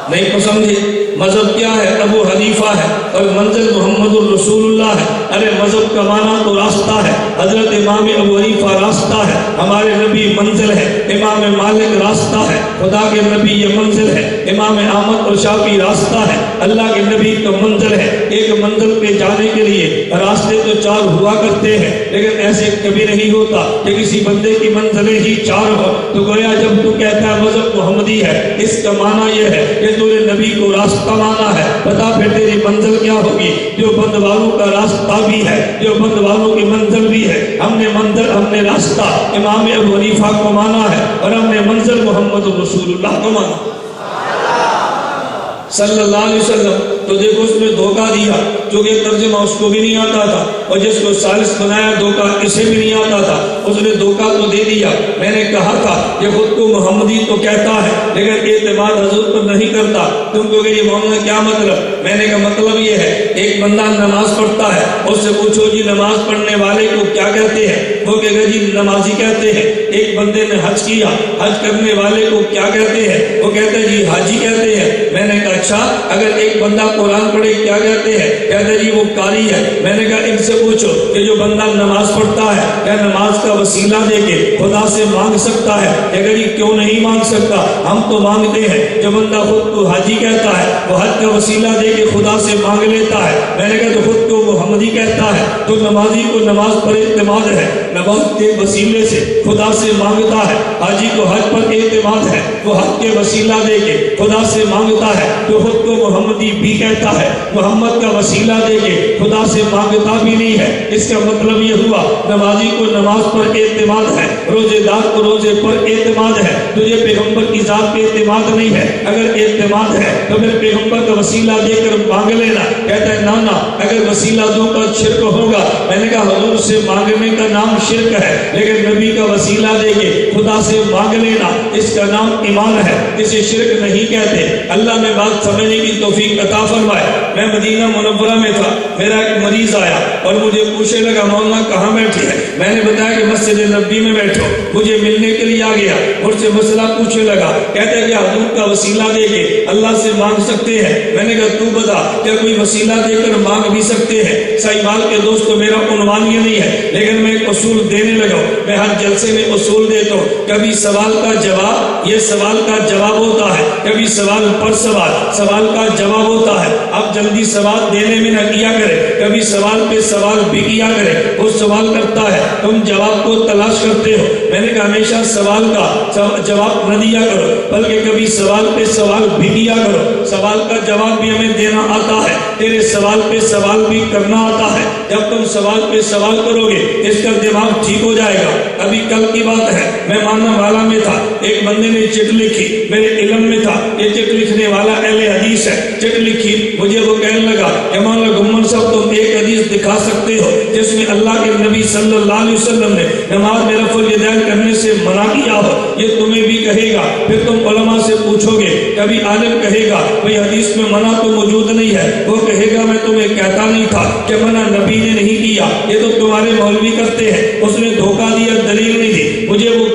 نہیں تو سمجھے مذہب کیا ہے؟ ابو حنیفہ ہے اور منزل محمد الرسول اللہ ہے۔ ارے مذہب کا معنی تو راستہ ہے، حضرت امام ابو حنیفہ راستہ ہے، ہمارے نبی منزل ہے، امام مالک راستہ ہے، خدا کے نبی یہ منزل ہے، امام احمد اور شافعی راستہ ہے، اللہ کے نبی کا منزل ہے۔ ایک منزل پہ جانے کے لیے راستے تو چار ہوا کرتے ہیں، لیکن ایسے کبھی نہیں ہوتا کہ کسی بندے کی منزلیں ہی چار ہو۔ تو گویا جب تو کہتا ہے مذہب محمدی ہے، اس کا معنی یہ ہے کہ تو نبی کو راستہ مانا ہے، بتا پھر تیری منزل کیا ہوگی؟ جو بند والوں کا راستہ بھی ہے، جو بند والوں کی منزل بھی ہے۔ ہم نے منزل، ہم نے راستہ امام ابو حنیفہ کو مانا ہے اور ہم نے منزل محمد رسول اللہ کو مانا صلی اللہ علیہ وسلم۔ تو دیکھو اس میں دھوکہ دیا، چونکہ ترجمہ اس کو بھی نہیں آتا تھا اور جس کو ثالث بنایا دھوکہ اسے بھی نہیں آتا تھا، اس نے دھوکہ تو دے دیا۔ میں نے کہا تھا یہ خود کو محمدی تو کہتا ہے لیکن اعتماد حضور پر نہیں کرتا۔ تم کو کہ یہ مولانا کیا مطلب؟ میں نے کہا مطلب یہ ہے ایک بندہ نماز پڑھتا ہے، اس سے پوچھو جی نماز پڑھنے والے کو کیا کہتے ہیں؟ وہ کہے گا جی نمازی کہتے ہیں۔ ایک بندے نے حج کیا، حج کرنے والے کو کیا کہتے ہیں؟ وہ کہتے ہیں جی حاجی کہتے ہیں۔ میں نے کہا اچھا اگر ایک بندہ قرآن پڑھے کیا کہتے ہیں؟ کہتے جی وہ قاری ہے۔ میں نے کہا ان سے پوچھو کہ جو بندہ نماز پڑھتا ہے کیا نماز کا وسیلہ دے کے خدا سے مانگ سکتا ہے؟ کہ جی کیوں نہیں مانگ سکتا، ہم تو مانگتے ہیں۔ جو بندہ خود کو حاجی کہتا ہے وہ حج کا وسیلہ دے کے خدا سے مانگ لیتا ہے۔ میں نے کہا تو خود کو محمدی کہتا ہے، تو نمازی کو نماز پر اعتماد ہے، نماز کے وسیلے سے خدا سے مانگتا ہے۔ حاجی کو حج پر اعتماد ہے، وہ حج کے وسیلہ دے کے خدا سے مانگتا ہے، تو خود کو محمدی بھی کہتا ہے۔ محمد کا وسیلہ دے کے خدا سے مانگتا بھی نہیں ہے۔ اس کا مطلب یہ ہوا نمازی کو نماز پر اعتماد ہے، روزے دار کو روزے پر اعتماد ہے، تجھے پیغمبر کی ذات پہ اعتماد نہیں ہے۔ اگر اعتماد ہے تو پھر پیغمبر کا وسیلہ دے کر مانگ لینا۔ کہتا ہے نانا اگر وسیلہ دو کا شرک ہوگا۔ میں نے کہا حضور سے مانگنے کا نام شرک ہے، لیکن نبی کا وسیلہ دے کے خدا سے مانگ لینا اس کا نام ایمان ہے، اسے شرک نہیں کہتے۔ اللہ میں بات سمجھنے کی توفیق عطا فرمائے۔ میں مدینہ منورہ میں تھا، میرا ایک مریض آیا اور مجھے پوچھنے لگا مولانا کہاں بیٹھے ہیں؟ میں نے بتایا کہ مسجد نبی میں بیٹھو۔ مجھے ملنے کے لیے آ گیا، مجھ سے مسئلہ پوچھنے لگا، کہتے ہیں کہ حضور کا وسیلہ دے کے اللہ سے مانگ سکتے ہیں؟ میں نے کہا تو بتا کیا کوئی وسیلہ دے کر مانگ بھی سکتے ہیں؟ صحیح بات کے دوستو میرا عنوان یہ نہیں ہے، لیکن میں ایک اصول دینے لگا۔ میں ہر جلسے میں اصول دیتا ہوں، کبھی سوال کا جواب، یہ سوال کا جواب ہوتا ہے، کبھی سوال پر سوال، سوال کا جواب ہوتا ہے۔ آپ جلدی سوال دینے میں نہ کیا کرے، کبھی سوال پہ سوال بھی کیا کرے۔ وہ سوال کرتا ہے تم جواب کو تلاش کرتے ہو۔ میں نے کہا ہمیشہ سوال کا جواب نہ دیا کرو، بلکہ کبھی سوال پہ سوال بھی کیا کرو۔ سوال کا جواب بھی ہمیں دینا آتا ہے، تیرے سوال پہ سوال بھی کرنا آتا ہے۔ جب تم سوال پہ سوال کرو گے اس کا دماغ ٹھیک ہو جائے گا۔ ابھی کل کی بات ہے، میں ماننا والا میں تھا، ایک بندے نے چٹ لکھی، میرے علم میں تھا یہ چٹ لکھنے والا اہل حدیث ہے۔ چٹ لکھی، مجھے وہ کہنے لگا کہ مولانا گمن صاحب تم ایک حدیث دکھا سکتے ہو جس میں اللہ کے نبی صلی اللہ علیہ وسلم نے نماز میں رفع الیدین کرنے سے منع کیا ہو؟ یہ تمہیں بھی کہے گا، پھر تم علماء سے پوچھو گے، کبھی عالم کہے گا بھئی حدیث میں منع تو موجود نہیں ہے، وہ کہے گا میں تمہیں کہتا نہیں تھا کہ منع نبی نے نہیں کیا، یہ تو تمہارے مولوی کرتے ہیں۔ اس نے دھوکہ دیا، دلیل نہیں دی۔ مجھے وہ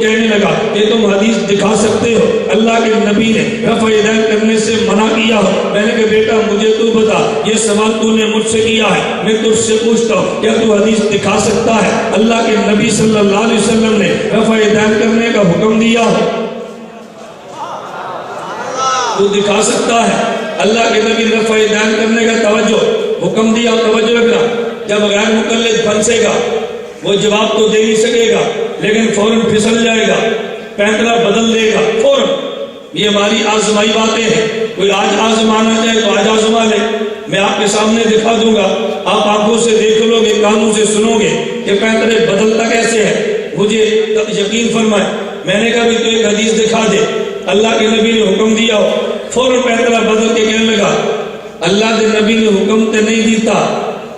کہ تم حدیث دکھا سکتے ہو اللہ کے نبی نے رفع یدین کرنے سے منع کیا ہو؟ میں نے کہا بیٹا مجھے تو بتا، یہ سوال تو نے مجھ سے کیا ہے، میں تجھ سے پوچھتا ہوں کیا تو حدیث دکھا سکتا ہے اللہ کے نبی صلی اللہ علیہ وسلم نے رفع یدین کرنے کا حکم دیا ہو؟ تو دکھا سکتا ہے اللہ کے نبی نے رفع یدین کرنے کا توجہ حکم دیا؟ توجہ رکھنا، جب غیر مقلد پھنسے گا وہ جواب تو دے نہیں سکے گا، لیکن فوراً پھسل جائے گا، پینترا بدل دے گا فوراً۔ یہ ہماری آزمائی باتیں ہیں، کوئی آج آزمانا چاہے تو آج آزما لے، میں آپ کے سامنے دکھا دوں گا، آپ آنکھوں سے دیکھ لو گے، کانوں سے سنو گے کہ پینترے بدلتا کیسے ہے، مجھے یقین فرمائے۔ میں نے کہا بھی تو ایک حدیث دکھا دے اللہ کے نبی نے حکم دیا ہو، فوراً پینترا بدل کے کہنے لگا اللہ کے نبی نے حکم تے نہیں دیتا،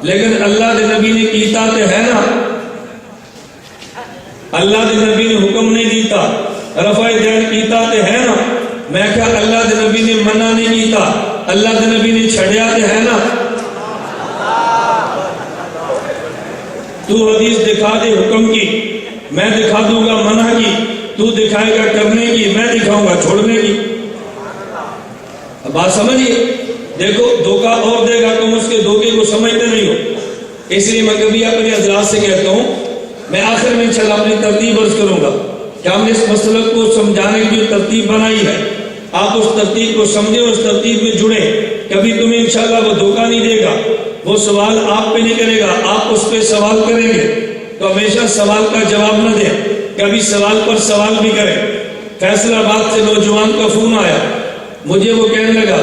لیکن اللہ کے نبی نے کیتا تے ہے نا، اللہ کے نبی نے حکم نہیں دیتا، رفع یدین کیتا تے ہے نا۔ میں کہا اللہ کے نبی نے منع نہیں کیتا، اللہ کے نبی نے چھڑیا تے ہے نا۔ تو حدیث دکھا دے حکم کی، میں دکھا دوں گا منع کی، تو دکھائے گا کرنے کی، میں دکھاؤں گا چھوڑنے کی۔ بات سمجھیے، دیکھو دھوکہ اور دے گا، تم اس کے دھوکے کو سمجھتے نہیں ہو۔ اس لیے میں کبھی اپنے حضرات سے کہتا ہوں، میں آخر میں انشاءاللہ اپنی ترتیب عرض کروں گا کہ ہم نے اس مسئلہ کو سمجھانے کی جو ترتیب بنائی ہے، آپ اس ترتیب کو سمجھیں اور اس ترتیب میں جڑیں، کبھی تمہیں انشاءاللہ وہ دھوکہ نہیں دے گا، وہ سوال آپ پہ نہیں کرے گا، آپ اس پہ سوال کریں گے تو ہمیشہ سوال کا جواب نہ دیں، کبھی سوال پر سوال بھی کریں۔ فیصل آباد سے نوجوان کا فون آیا، مجھے وہ کہنے لگا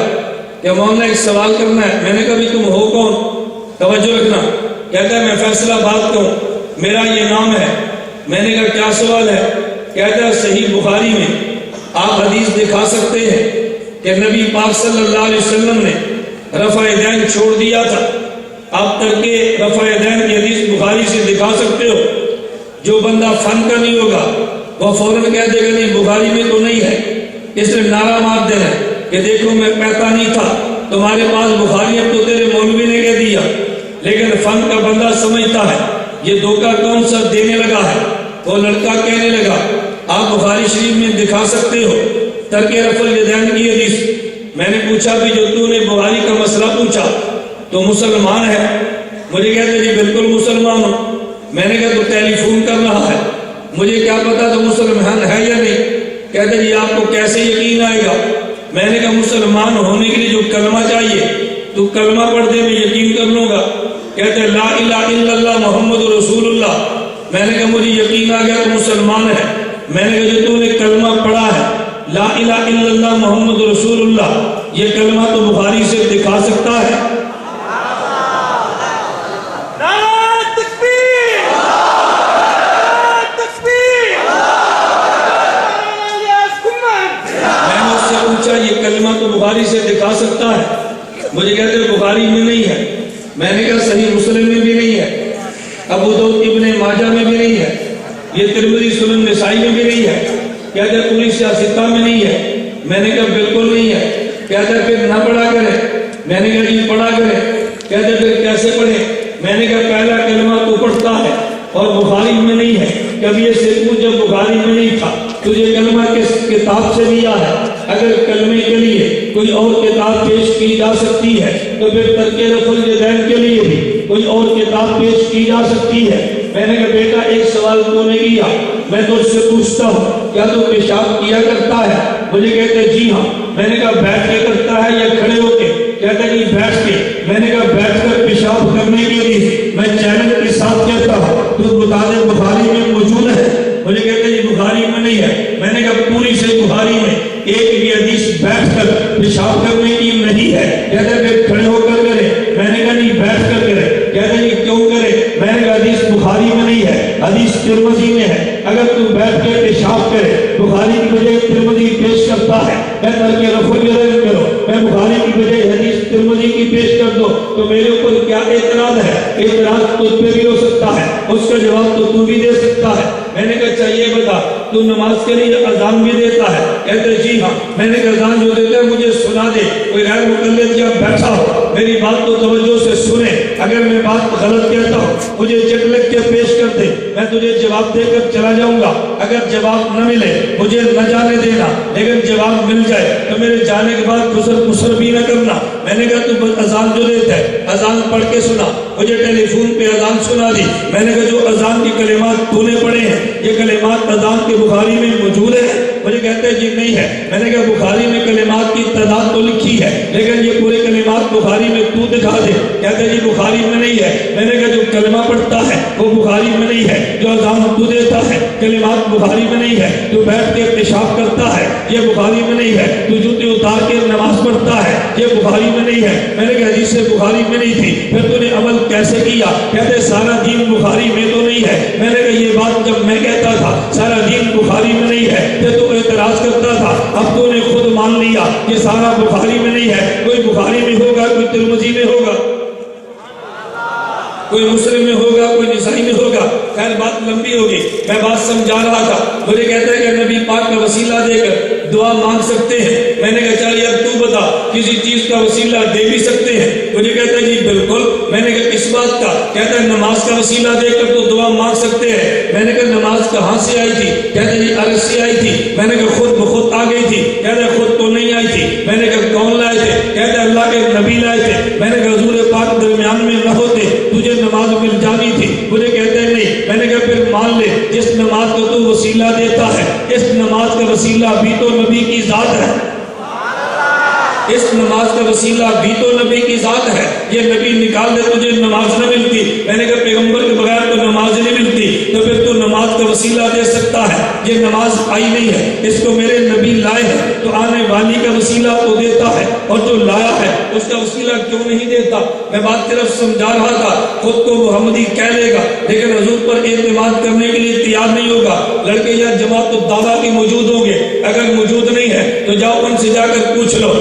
کہ مولانا ایک سوال کرنا ہے۔ میں نے کہا بھی تم ہو کون؟ توجہ رکھنا، کہتا ہے میں فیصل آباد کا ہوں، میرا یہ نام ہے۔ میں نے کہا کیا سوال ہے؟ کہتا ہے صحیح بخاری میں آپ حدیث دکھا سکتے ہیں کہ نبی پاک صلی اللہ علیہ وسلم نے رفع یدین چھوڑ دیا تھا، آپ ترک رفع یدین کی حدیث بخاری سے دکھا سکتے ہو؟ جو بندہ فن کا نہیں ہوگا وہ فوراً کہہ دے گا نہیں بخاری میں تو نہیں ہے، اس نے نعرہ مار دینا کہ دیکھو میں کہتا نہیں تھا، تمہارے پاس بخاری اب تو تیرے مولوی نے کہہ دیا۔ لیکن فن کا بندہ سمجھتا ہے یہ دھوکہ کون سا دینے لگا ہے۔ وہ لڑکا کہنے لگا آپ بخاری شریف میں دکھا سکتے ہو ترک رفع الیدین کی حدیث؟ میں نے پوچھا بھی جو تو نے بخاری کا مسئلہ پوچھا تو مسلمان ہے؟ مجھے کہتے جی بالکل مسلمان ہوں۔ میں نے کہا تو ٹیلی فون کر رہا ہے، مجھے کیا پتا تو مسلمان ہے یا نہیں؟ کہتے جی آپ کو کیسے یقین آئے گا؟ میں نے کہا مسلمان ہونے کے لیے جو کلمہ چاہیے تو کلمہ پڑھ دے میں یقین کر لوں گا۔ کہتے لا الہ الا اللہ محمد رسول اللہ۔ میں نے کہا مجھے یقین آ گیا تو مسلمان ہے۔ میں نے کہا جو تو نے کلمہ پڑھا ہے لا الہ الا اللہ محمد رسول اللہ، یہ کلمہ تو بخاری سے دکھا سکتا ہے؟ یہ کلمہ تو بخاری سے دکھا سکتا ہے؟ مجھے کہتے ہیں بخاری میں نہیں ہے۔ میں نے کہا صحیح مسلم میں بھی نہیں ہے، ابو داؤد ابن ماجہ میں بھی نہیں ہے، یہ ترمذی سنن نسائی میں بھی نہیں ہے، کہتے ہیں پوری سیاستہ میں نہیں ہے۔ میں نے کہا بالکل نہیں ہے۔ کہتے ہیں پھر نہ پڑھا کریں۔ میں نے کہا جی پڑھا کریں۔ کہتے ہیں پھر کیسے پڑھیں؟ میں نے کہا پہلا کلمہ تو پڑھتا ہے اور بخاری میں نہیں ہے، کبھی یہ سے پوچھ جب بخاری میں نہیں تھا تجھے کلمہ کس کتاب سے لیا ہے؟ اگر کلمے کے لیے کوئی اور کتاب پیش کی جا سکتی ہے تو پھر ترک رفع الیدین کے لیے بھی کوئی اور کتاب پیش کی جا سکتی ہے۔ میں نے کہا بیٹا ایک سوال تو نے کیا، میں تجھ سے پوچھتا ہوں کیا تو پیشاب کیا کرتا ہے؟ مجھے کہتے جی ہاں۔ میں نے کہا بیٹھ کے کرتا ہے یا کھڑے ہو کے؟ کہتا جی بیٹھ کے۔ میں نے کہا بیٹھ کر پیشاب کرنے کے لیے میں چیلنج کے ساتھ کہتا ہوں تو بتا دے بخاری میں موجود ہے؟ مجھے کہتے جی بخاری میں نہیں ہے۔ میں نے کہا پوری سے بخاری میں ایک بھی حدیث بیٹھ کر پیشاب کرنے کی نہیں ہے۔ کہتے پھر کھڑے ہو کر کرے؟ میں نے کہا نہیں بیٹھ کر کرے۔ کہتے جی کیوں کرے؟ میں نے کہا حدیث بخاری میں نہیں ہے، حدیث ترمذی میں ہے۔ اگر تو بیٹھ کے پیشاب کرے بخاری کی بجائے ترمذی پیش کرتا ہے، میں ترک رفع الیدین کرو، میں بخاری کی بجائے حدیث ترمذی کی پیش کر دو تو میرے اوپر کیا اعتراض ہے؟ اعتراض تجھ پہ بھی ہو سکتا ہے، اس کا جواب تو بھی دے سکتا ہے۔ میں نے کہا چاہیے بتا تو نماز کے لیے اذان بھی دیتا ہے؟ کہتے جی ہاں۔ میں نے کہا اذان جو دیتا ہے مجھے سنا دے، کوئی غیر مقلد جب بیٹھا ہو میری بات کو توجہ سے سنے، اگر میں بات غلط کہتا ہوں مجھے چیک لکھ کے پیش کر دے، میں تجھے جواب دے کر چلا جاؤں گا، اگر جواب نہ ملے مجھے نہ جانے دینا، لیکن جواب مل جائے تو میرے جانے کے بعد گسر بھی نہ کرنا۔ میں نے کہا تو اذان جو دیتا ہے اذان پڑھ کے سنا، مجھے ٹیلی فون پہ اذان سنا دی۔ میں نے کہا جو اذان کی کلمات تو نے پڑھے ہیں یہ کلمات اذان کے بخاری میں موجود ہے؟ مجھے کہتے ہیں جی نہیں ہے۔ میں نے کہا بخاری میں کلمات کی تعداد تو لکھی ہے لیکن یہ پورے کلمات بخاری میں تو دکھا دے۔ کہتے ہیں جی بخاری میں نہیں ہے۔ میں نے کہا جو کلمہ پڑھتا ہے وہ بخاری میں نہیں ہے، جو اذان تو دیتا ہے کلمات بخاری میں نہیں ہے، جو بیٹھ کے پیشاب کرتا ہے یہ بخاری میں نہیں ہے، جو جوتے اتار کے نماز پڑھتا ہے یہ بخاری میں نہیں ہے۔ میں نے کہا حدیث سے بخاری میں نہیں تھی پھر تو نے عمل کیسے کیا؟ کہتے سارا دین بخاری میں تو نہیں ہے۔ میں نے کہا یہ بات جب میں کہتا تھا سارا دین بخاری میں نہیں ہے تو اعتراض کرتا تھا، اب تو نے خود مان لیا یہ سارا بخاری میں نہیں ہے، کوئی بخاری میں ہوگا، کوئی ترمذی میں ہوگا، کوئی مسلم میں ہوگا، کوئی نسائی میں ہوگا۔ خیر بات لمبی ہوگی، میں بات سمجھا رہا تھا۔ مجھے کہتا ہے کہ نبی پاک کا وسیلہ دے کر دعا مانگ سکتے ہیں؟ میں نے کہا چلیے اب تو بتا کسی چیز کا وسیلہ دے بھی سکتے ہیں؟ مجھے کہتا ہے جی بالکل۔ میں نے کہا اس بات کا؟ کہتا ہے نماز کا وسیلہ دے کر تو دعا مانگ سکتے ہیں۔ میں نے کہا نماز کہاں سے آئی تھی؟ کہتا ہے جی عرش سے آئی تھی۔ میں نے کہا خود بخود آ گئی تھی؟ کہتا ہے خود تو نہیں آئی تھی۔ میں نے کہا کون لائے تھے؟ کہتا ہے اللہ کے نبی لائے تھے۔ میں نے کہا حضور پاک درمیان میں نہ ہوتے تجھے نماز مل جانی تھی۔ مجھے کہتے ہیں نہیں۔ میں نے کہا پھر مان لے جس نماز کو تو وسیلہ دیتا ہے اس نماز کا وسیلہ بھی تو نبی کی ذات ہے، اس نماز کا وسیلہ بھی تو نبی کی ذات ہے۔ یہ نبی نکال دے تجھے نماز نہ ملتی۔ میں نے کہا پیغمبر کے بغیر تو نماز نہیں ملتی، تو پھر تو نماز کا وسیلہ دے سکتا ہے؟ یہ نماز آئی نہیں ہے، اس کو میرے نبی لائے ہیں، تو آنے والی کا وسیلہ تو دیتا ہے، اور جو لایا ہے اس کا وسیلہ کیوں نہیں دیتا؟ میں بات صرف سمجھا رہا تھا۔ خود کو محمدی کہہ لے گا لیکن حضور پر اعتماد کرنے کے لیے تیار نہیں ہوگا۔ لڑکے یا جماعت الدعوہ کے موجود ہوں گے، اگر موجود نہیں ہے تو جاؤ ان سے جا کر پوچھ لو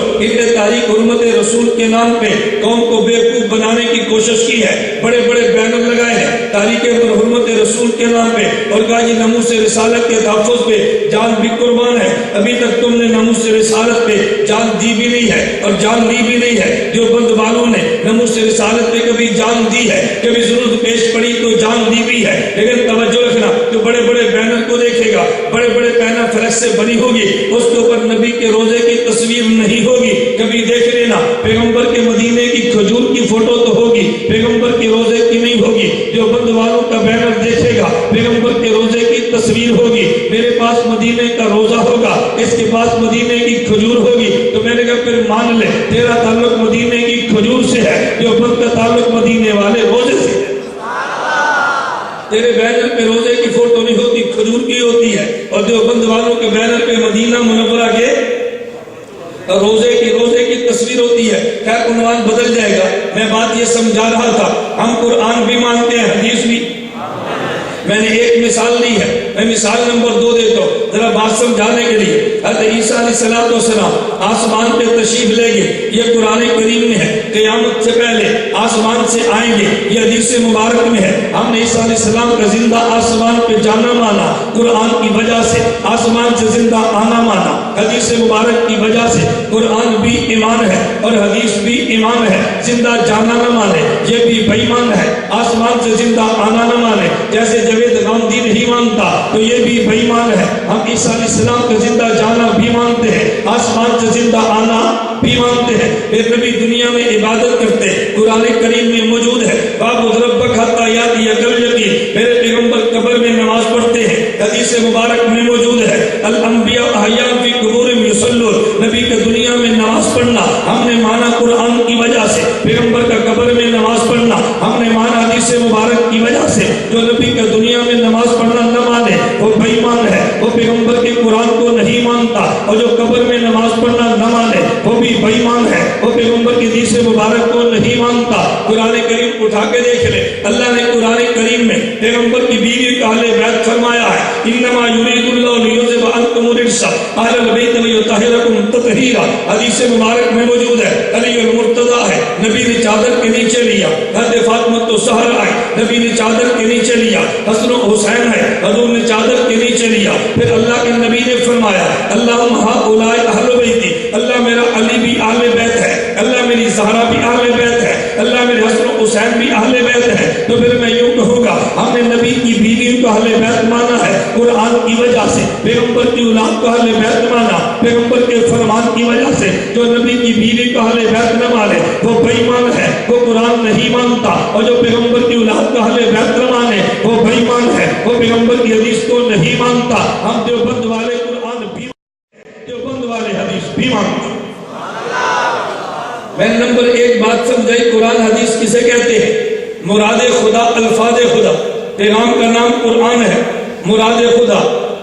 تاریخ حرمت رسول کے نام پہ قوم کو بیوقوف بنانے کی کوشش کی ہے، بڑے بڑے بینر لگائے ہیں تاریخ حرمت رسول کے نام پہ، اور کہا یہ ناموس رسالت کے تحفظ پہ جان بھی قربان ہے۔ ابھی تک تم نے ناموس رسالت پہ جان دی بھی نہیں ہے اور جان لی بھی نہیں ہے۔ جو بند والوں نے ناموس رسالت پہ کبھی جان دی ہے، کبھی ضرورت پیش پڑی تو جان دی بھی ہے، لیکن توجہ رکھنا جو بڑے بڑے بینر کو دیکھے گا، بڑے بڑے بینر فلش سے بنی ہوگی، اس کے اوپر نبی کے روزے کی تصویر نہیں ہوگی۔ کبھی دیکھ لینا پیغمبر کے مدینے کی کھجور کی فوٹو تو ہوگی، پیغمبر کے روزے کی نہیں ہوگی۔ جو بند والوں کا بینر دیکھے گا پیغمبر کے روزے کی تصویر ہوگی۔ میرے پاس مدینے کا روزہ ہوگا، اس کے پاس مدینے کی کھجور ہوگی۔ تو میں نے کہا پھر مان لے تیرا تعلق مدینے کی کھجور سے ہے، جو بند کا تعلق مدینے والے روزے سے ہے۔ تیرے بینر پہ روزے کی فوٹو نہیں ہوتی، کھجور کی ہوتی ہے، اور جو بند والوں کے بینر پہ مدینہ منورہ کے روزے کی تصویر ہوتی ہے۔ خیر عنوان بدل جائے گا، میں بات یہ سمجھا رہا تھا ہم قرآن بھی مانتے ہیں، حدیث بھی۔ میں نے ایک مثال دی ہے، میں مثال نمبر 2 دیتا ہوں ذرا بات سمجھانے کے لیے۔ حضرت عیسیٰ علیہ السلام آسمان پہ تشریف لے گئے، یہ قرآن کریم میں ہے۔ قیامت سے پہلے آسمان سے آئیں گے، یہ حدیث مبارک میں ہے۔ ہم نے عیسیٰ علیہ السلام کا زندہ آسمان پہ جانا مانا، قرآن کی وجہ سے آسمان سے زندہ آنا مانا، حدیث مبارک کی وجہ سے۔ قرآن بھی ایمان ہے اور حدیث بھی ایمان ہے، زندہ جانا نہ مانے یہ بھی بے ایمان ہے، آسمان سے زندہ آنا نہ مانے جیسے جاوید غامدی نہیں مانتا تو یہ بھی بے ایمان ہے۔ ہم عیسیٰ علیہ السلام کا زندہ جانا بھی مانتے ہیں، آسمان سے زندہ آنا بھی مانتے ہیں۔ میرے نبی دنیا میں عبادت کرتے، قرآن کریم میں موجود ہے، وَاعْبُدْ رَبَّكَ حَتَّىٰ يَأْتِيَكَ الْيَقِينُ۔ میرے پیغمبر قبر میں نماز پڑھتے ہیں، حدیث مبارک میں موجود ہے، الانبیاء احیاء فی قبورہم یصلون۔ نبی کا دنیا میں نماز پڑھنا ہم نے مانا قرآن کی وجہ سے، پیغمبر کا قبر میں نماز پڑھنا ہم نے مانا حدیث مبارک کی وجہ سے۔ جو نبی کا دنیا میں نماز پڑھنا نہ مانے وہ بے ایمان ہے، وہ پیغمبر کے قرآن کو نہیں مانتا، اور جو قبر میں نماز پڑھنا نہ مانے وہ بھی بے ایمان ہے، وہ پیغمبر کی حدیث مبارک کو نہیں مانتا۔ قرآن کریم اٹھا کے دیکھ لے، اللہ نے قرآن کریم میں پیغمبر کی بیوی کا اہل بیت فرمایا ہے، انما یرید اللہ لیذھب عنکم الرجس اہل البیت ویطہرکم تطہیرا۔ حدیث مبارک میں موجود ہے، علی المرتضیٰ ہے، نبی نے چادر کے نیچے لیا، حضرت فاطمہ الزہرا ہے، نبی نے چادر کے نیچے لیا، حسن و حسین ہے، حضور نے چادر کے نیچے لیا. پھر اللہ کے نبی نے فرمایا اللہم ہؤلاء اہل بیتی، اللہ میرا علی بھی اہل بیت ہے، اللہ میری زہرا بھی اہل بیت ہے، اللہ میرے حسن و حسین بھی اہل بیت ہے. تو پھر میں یوں کہوں گا ہم نے نبی کی بیویوں کو اہل بیت مانا ہے قرآن کی وجہ سے، پیغمبر کی اولاد کو اہل بیت مانا پیغمبر کے فرمان کی وجہ سے. جو نبی کی بیوی کو اہل بیت نہ مانے وہ بے ایمان ہے، وہ قرآن نہیں مانتا. اور جو پیغمبر کی اولاد کو اہل بیت نہ مانے وہ بے ایمان ہے، وہ پیغمبر کی حدیث کو نہیں مانتا. ہم دیوبند والے قرآن بھی دیوبند والے حدیث بھی مانتے. میں نمبر ایک بات سمجھائی، قرآن حدیث کسے کہتے ہیں؟ مراد خدا الفاظ خدا. پیغام کا نام قرآن ہے، مراد خدا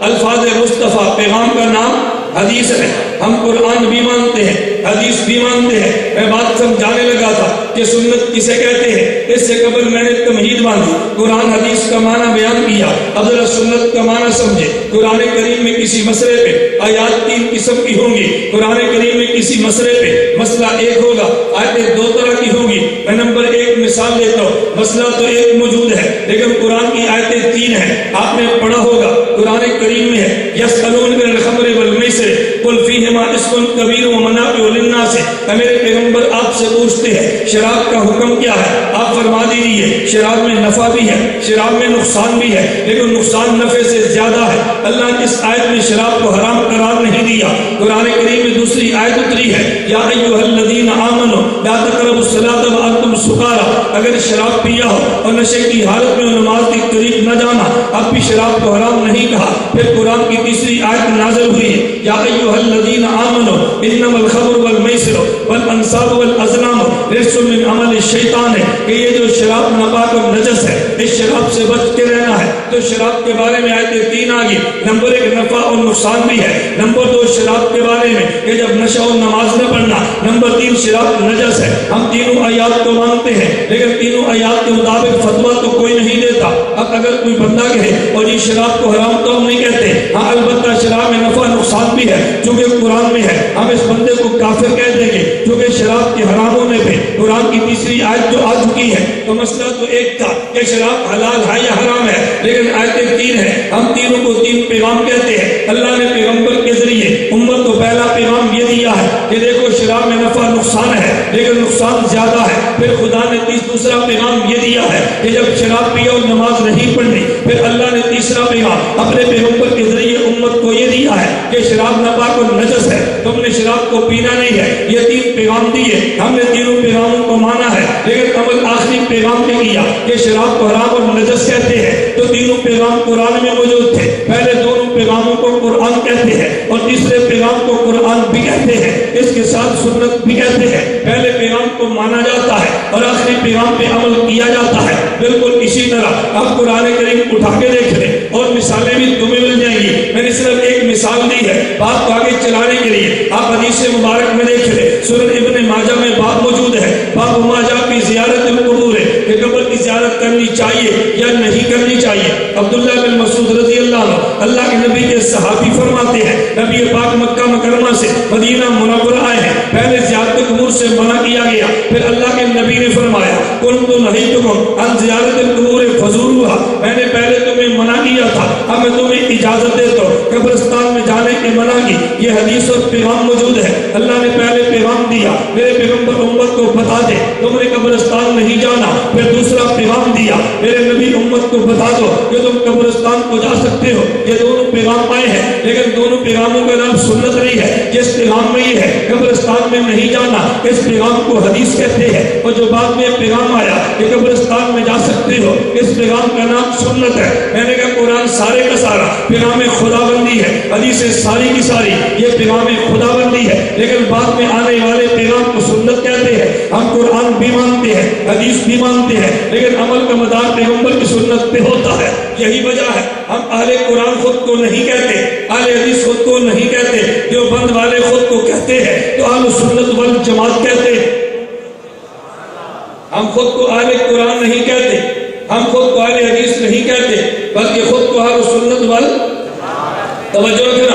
الفاظ مصطفیٰ، پیغام کا نام حدیث ہے. ہم قرآن بھی مانتے ہیں، حدیث بھی مانتے ہیں. میں بات سمجھانے لگا تھا کہ سنت کسے کہتے ہیں. اس سے قبل میں نے تمہید باندھی، قرآن حدیث کا معنی بیان کیا. اب ذرا سنت کا معنی سمجھے. قرآن کریم میں کسی مسئلے پہ آیات 3 قسم کی ہوں گی. قرآن کریم میں کسی مسئلے پہ مسئلہ ایک ہوگا، آیتیں 2 طرح کی ہوں گی. میں نمبر 1 مثال دیتا ہوں. مسئلہ تو ایک موجود ہے لیکن قرآن کی آیتیں 3 ہیں. آپ نے پڑھا ہوگا قرآن کریم میں ہے یسألونک عن الخمر والمیسر قل فیہما اسم کبیر ومنافع للناس. میرے پیغمبر آپ سے پوچھتے ہیں شراب کا حکم کیا ہے؟ آپ فرما دیجیے شراب میں نفع بھی ہے، شراب میں نقصان بھی ہے، لیکن نقصان نفع سے زیادہ ہے. اللہ نے اس آیت میں شراب کو حرام قرار نہیں دیا. قرآن کریم میں دوسری آیت اتری ہے یا ایھا الذین آمنوا لا تقربوا الصلاۃ وانتم سکارى. اگر شراب پیا ہو اور نشے کی حالت میں نماز کے قریب نہ جانا، اب بھی شراب کو حرام نہیں کہا. پھر قرآن کی تیسری آیت نازل ہوئی ہے یا ایھا الذین آمنوا انما الخمر والمیسر والانصاب والازلام رجس من عمل الشیطان. ہے کہ یہ جو شراب ناپاک اور نجس ہے، اس شراب سے بچ کے رہنا ہے. تو شراب کے بارے میں آیتیں 3 آ گئی. نمبر 1 نفع اور نقصان بھی ہے. نمبر 2 شراب کے بارے میں کہ جب نشہ اور نماز نہ پڑھنا. نمبر 3 شراب نجس ہے. ہم تینوں آیات کو مانتے ہیں لیکن تینوں آیات کے مطابق فتویٰ تو کوئی نہیں دیتا. اب اگر کوئی بندہ کہے اور یہ شراب کو حرام تو ہم نہیں کہتے، ہاں البتہ شراب میں نفع نقصان بھی ہے چونکہ قرآن میں ہے، ہم اس بندے کو کافر کہہ دیں گے کیونکہ شراب کے حرام ہونے پہ قرآن کی تیسری آیت جو آ چکی ہے. تو مسئلہ تو ایک تھا کہ شراب حلال ہے یا حرام ہے، لیکن آیتیں 3 ہیں. ہم تینوں کو 3 پیغام کہتے ہیں. اللہ نے پیغمبر کے ذریعے امت کو پہلا پیغام یہ دیا ہے کہ دیکھو شراب میں نفع نقصان ہے لیکن نقصان زیادہ ہے. پھر خدا نے دوسرا پیغام یہ دیا ہے کہ جب شراب پی اور نماز نہیں پڑھنی. پھر اللہ نے تیسرا پیغام اپنے پیغمبر کے ذریعے امت کو یہ دیا ہے کہ شراب ناپاک اور نجس ہے، تم نے شراب کو پینا نہیں ہے. یہ 3 پیغام دیے. ہم نے تینوں پیغاموں کو مانا ہے لیکن عمل آخری پیغام نے کیا کہ شراب کو حرام اور نجس کہتے ہیں. تو تینوں پیغام قرآن میں موجود تھے. پہلے دونوں پیغاموں کو قرآن کہتے ہیں اور تیسرے پیغام کو قرآن بھی کہتے ہیں. اس کے ساتھ سنت بھی کہتے ہیں. پہلے پیغام کو مانا جاتا ہے اور آخری پیغام پہ عمل کیا جاتا ہے. بالکل اسی طرح آپ قرآن کریم اٹھا کے دیکھ لیں اور مثالیں بھی تمہیں مل جائیں گی. میں نے صرف ایک مثال دی ہے بات کو آگے چلانے کے لیے. آپ حدیث مبارک میں دیکھ لیں، سنن ابن ماجہ میں باب موجود ہے، باب ما جاء فی زیارت القبور، کہ قبر کی زیارت کرنی چاہیے یا نہیں کرنی چاہیے. عبداللہ بن مسعود رضی اللہ عنہ اللہ کے نبی کے صحابی فرماتے ہیں نبی پاک مکہ مکرمہ سے مدینہ منورہ آئے ہیں. پہلے زیارت قبور سے منع کیا گیا. پھر اللہ کے نبی نے فرمایا کنت نہیتکم عن زیارت القبور فزوروها، میں نے پہلے تمہیں منع کیا تھا، اب میں تمہیں اجازت دیتا ہوں قبرستان میں جانے کے منع کی. یہ حدیث اور پیغام موجود ہے. اللہ نے پہلے پیغام دیا میرے پیغمبر امت کو بتا دے تم نے قبرستان نہیں جانا. پھر دوسرا پیغام دیا میرے نبی امت کو بتا دو کہ تم قبرستان کو جا سکتے ہو. یہ دونوں پیغام آئے ہیں لیکن دونوں پیغاموں کا نام سنت نہیں ہے. جس پیغام میں یہ ہے قبرستان میں نہیں جانا، اس پیغام کو حدیث کہتے ہیں. اور جو بعد میں پیغام آیا کہ قبرستان میں جا سکتے ہو، اس پیغام کا نام سنت ہے. میں نے کہا قرآن سارے کا سارا پیغام خدا بندی ہے، حدیث ساری کی ساری یہ پیغام خدا بندی ہے. لیکن بعد میں آنے والے پیغام کو سنت کہتے ہیں. ہم قرآن بھی مانتے ہیں، حدیث بھی مانتے ہیں، لیکن عمل کا مدار پیغمبر کی سنت پہ ہوتا ہے. یہی وجہ ہے ہم اہل قرآن خود کو نہیں کہتے، اہل حدیث خود کو نہیں کہتے، دیوبند والے خود کو کہتے ہیں تو اہل سنت والجماعت کہتے ہیں. ہم خود کو اہل قرآن نہیں کہتے، ہم خود کو اہل حدیث نہیں کہتے، بلکہ خود کو اہل سنت توجہ رکھنا،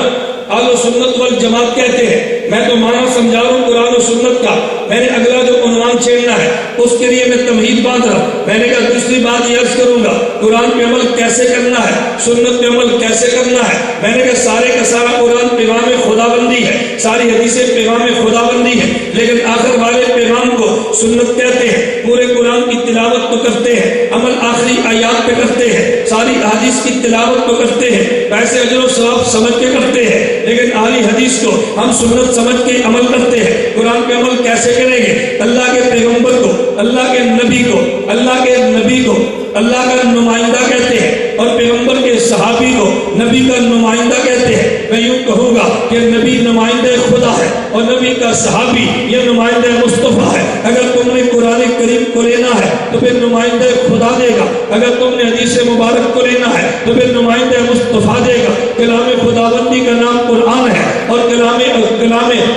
اہل سنت والجماعت کہتے ہیں. میں تو معنی سمجھا رہا ہوں قرآن و سنت کا. میں نے اگلا جو عنوان چھیڑنا ہے اس کے لیے میں تمہید باندھ رہا ہوں. میں نے کہا دوسری بات یہ عرض کروں گا قرآن پہ عمل کیسے کرنا ہے, سنت پہ عمل کیسے کرنا ہے. میں نے کہا سارے کا سارا قرآن پیغام خدا بندی ہے, ساری حدیثیں پیغام خدا بندی ہے, لیکن آخر والے پیغام کو سنت کہتے ہیں. پورے قرآن کی تلاوت تو کرتے ہیں, عمل آخری آیات پہ کرتے ہیں, ساری حدیث کی تلاوت تو کرتے ہیں, ویسے اجر و ثواب سمجھ کے کرتے ہیں, لیکن اہل حدیث کو ہم سنت سمجھ کے عمل کرتے ہیں. قرآن پہ عمل کیسے کریں گے؟ اللہ کے پیغمبر کو, اللہ کے نبی کو, اللہ کے نبی کو اللہ کا نمائندہ کہتے ہیں اور پیغمبر کے صحابی کو نبی کا نمائندہ کہتے ہیں. میں یوں کہوں گا کہ نبی نمائندہ خدا ہے اور نبی کا صحابی یہ نمائندہ مصطفیٰ ہے. اگر تم نے قرآن کریم کو لینا ہے تو پھر نمائندہ خدا دے گا, اگر تم نے حدیث مبارک کو لینا ہے تو پھر نمائندہ مصطفیٰ دے گا. کلام خداوندی کا نام قرآن ہے اور کلام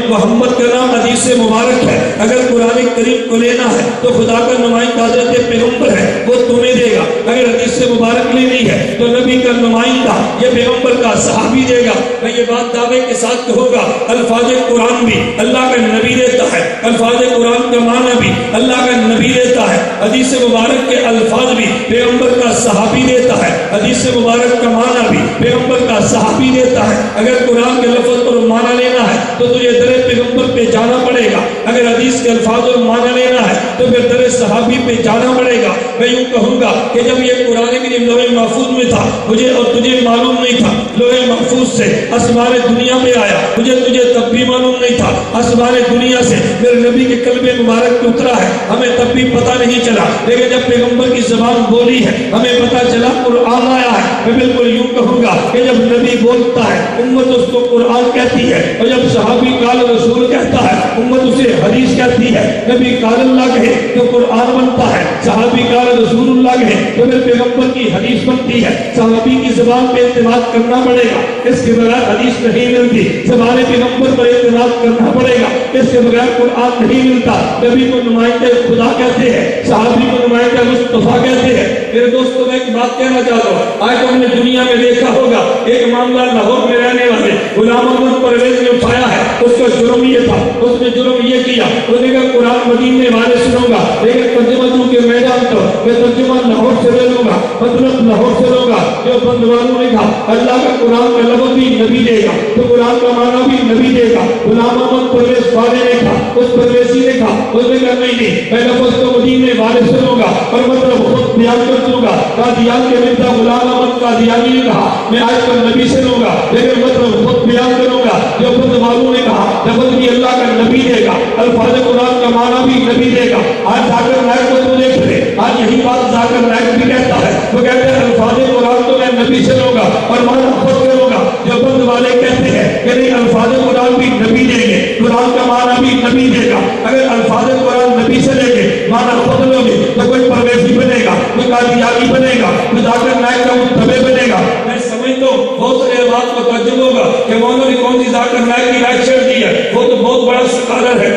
محمد کا نام حدیث مبارک ہے. اگر قرآن کریم کو لینا ہے تو خدا کا نمائندہ حضرت پیغمبر ہے, وہ تمہیں دے گا. اگر حدیث مبارک لینی ہے تو نبی کا نمائندہ یہ پیغمبر کا صحابی دے گا. میں یہ بات دعوے کے ساتھ کہوں گا الفاظ قرآن بھی اللہ کا نبی دیتا ہے, الفاظ قرآن کا معنی بھی اللہ کا نبی دیتا ہے, حدیث مبارک کے الفاظ بھی پیغمبر کا صحابی دیتا ہے, حدیث مبارک کا معنی بھی پیغمبر کا صحابی دیتا ہے. اگر قرآن کے لفظ اور معنی لینا ہے تو تجھے در پیغمبر پہ جانا پڑے گا, اگر حدیث کے الفاظ اور معنی لینا ہے تو پھر در صحابی پہ جانا پڑے گا. میں یوں کہوں گا کہ جب یہ قرآن کریم لوح محفوظ میں تھا مجھے اور تجھے معلوم نہیں تھا, لوح محفوظ سے اسمان دنیا پہ آیا, مجھے تجھے تب بھی معلوم نہیں تھا, اسمان دنیا سے میرے نبی کے قلب مبارک پہ اترا ہے, ہمیں تب بھی پتہ نہیں چلا, لیکن جب پیغمبر کی زبان بولی ہے ہمیں پتہ چلا قرآن آیا ہے. میں بالکل یوں کہوں گا کہ جب نبی بولتا ہے امت اس کو قرآن کہتی ہے, اور جب صحابی قال رسول کہتا ہے امت اسے حدیث کہتی ہے. نبی قال اللہ کہے تو قرآن بنتا ہے, صحابی قال رسول اللہ کہے تو پھر پیغمبر کی حدیث بنتی ہے. صحابی کی زبان پہ اعتماد کرنا پڑے گا, اس کے بغیر حدیث نہیں ملتی. زبان پیغمبر پر اعتماد کرنا پڑے گا, اس کے بغیر قرآن نہیں ملتا. نبی کو نمائندہ خدا کہتے ہیں, صحابی کو نمائندہ مصطفیٰ کہتے ہیں. میرے دوستوں میں ایک بات کہنا چاہتا ہوں, آج تم نے دنیا میں دیکھا ہوگا ایک معاملہ لاہور میں رہنے والے غلام احمد پرویز نے اٹھایا ہے. اس کا جرم یہ تھا, اس نے جرم یہ کیا, اس نے کہا قرآن مدینے والے سنوں گا لیکن ترجمہ چونکہ میں جانتا ہوں میں ترجمہ لاہور سے لے لوں گا, مطلب لاہور سے لوں گا. جو بندوانوں نے کہا اللہ کا قرآن کا لفظ بھی نبی دے گا تو قرآن کا معنی بھی نبی دے گا. غلام احمد پرویز والے نے کہا, اس پرویزی نے کہا, اس نے کہا نہیں میں لفظ کو مدینے والے سے لوں گا اور مطلب خود بیان کر دوں گا. قادیان کے ملتا غلام احمد قادیانی نے کہا میں آج کل نبی سے لوں گا لیکن مطلب خود بیان کروں گا. جو بندوانوں نے کہا لفظ بھی اللہ کا نبی دے گا, الفاظ قرآن کا معنی بھی نبی دے گا. آج ذاکر نائک کو تو دیکھ لے, آج یہی بات ذاکر نائک بھی کہتا ہے, وہ کہتے ہیں الفاظ قرآن تو میں نبی سے لوں گا اور معنی خود کروں گا. جو بند والے کہتے ہیں کہ نہیں الفاظ قرآن بھی نبی دیں گے, قرآن کا معنی بھی نبی دے گا. اگر الفاظ قرآن نبی سے لے گے معنی خود لو گے تو کوئی پرویزی بنے گا, کوئی قادیانی بنے گا, کوئی ذاکر نائک کا متبع بنے گا. میں سمجھتا ہوں بہت سارے بات کو ترجمہ ہوگا کہ مولانا نے کون سی ذاکر نائک کی رائٹ چھیڑ دی ہے, وہ تو بہت بڑا سکالر ہے,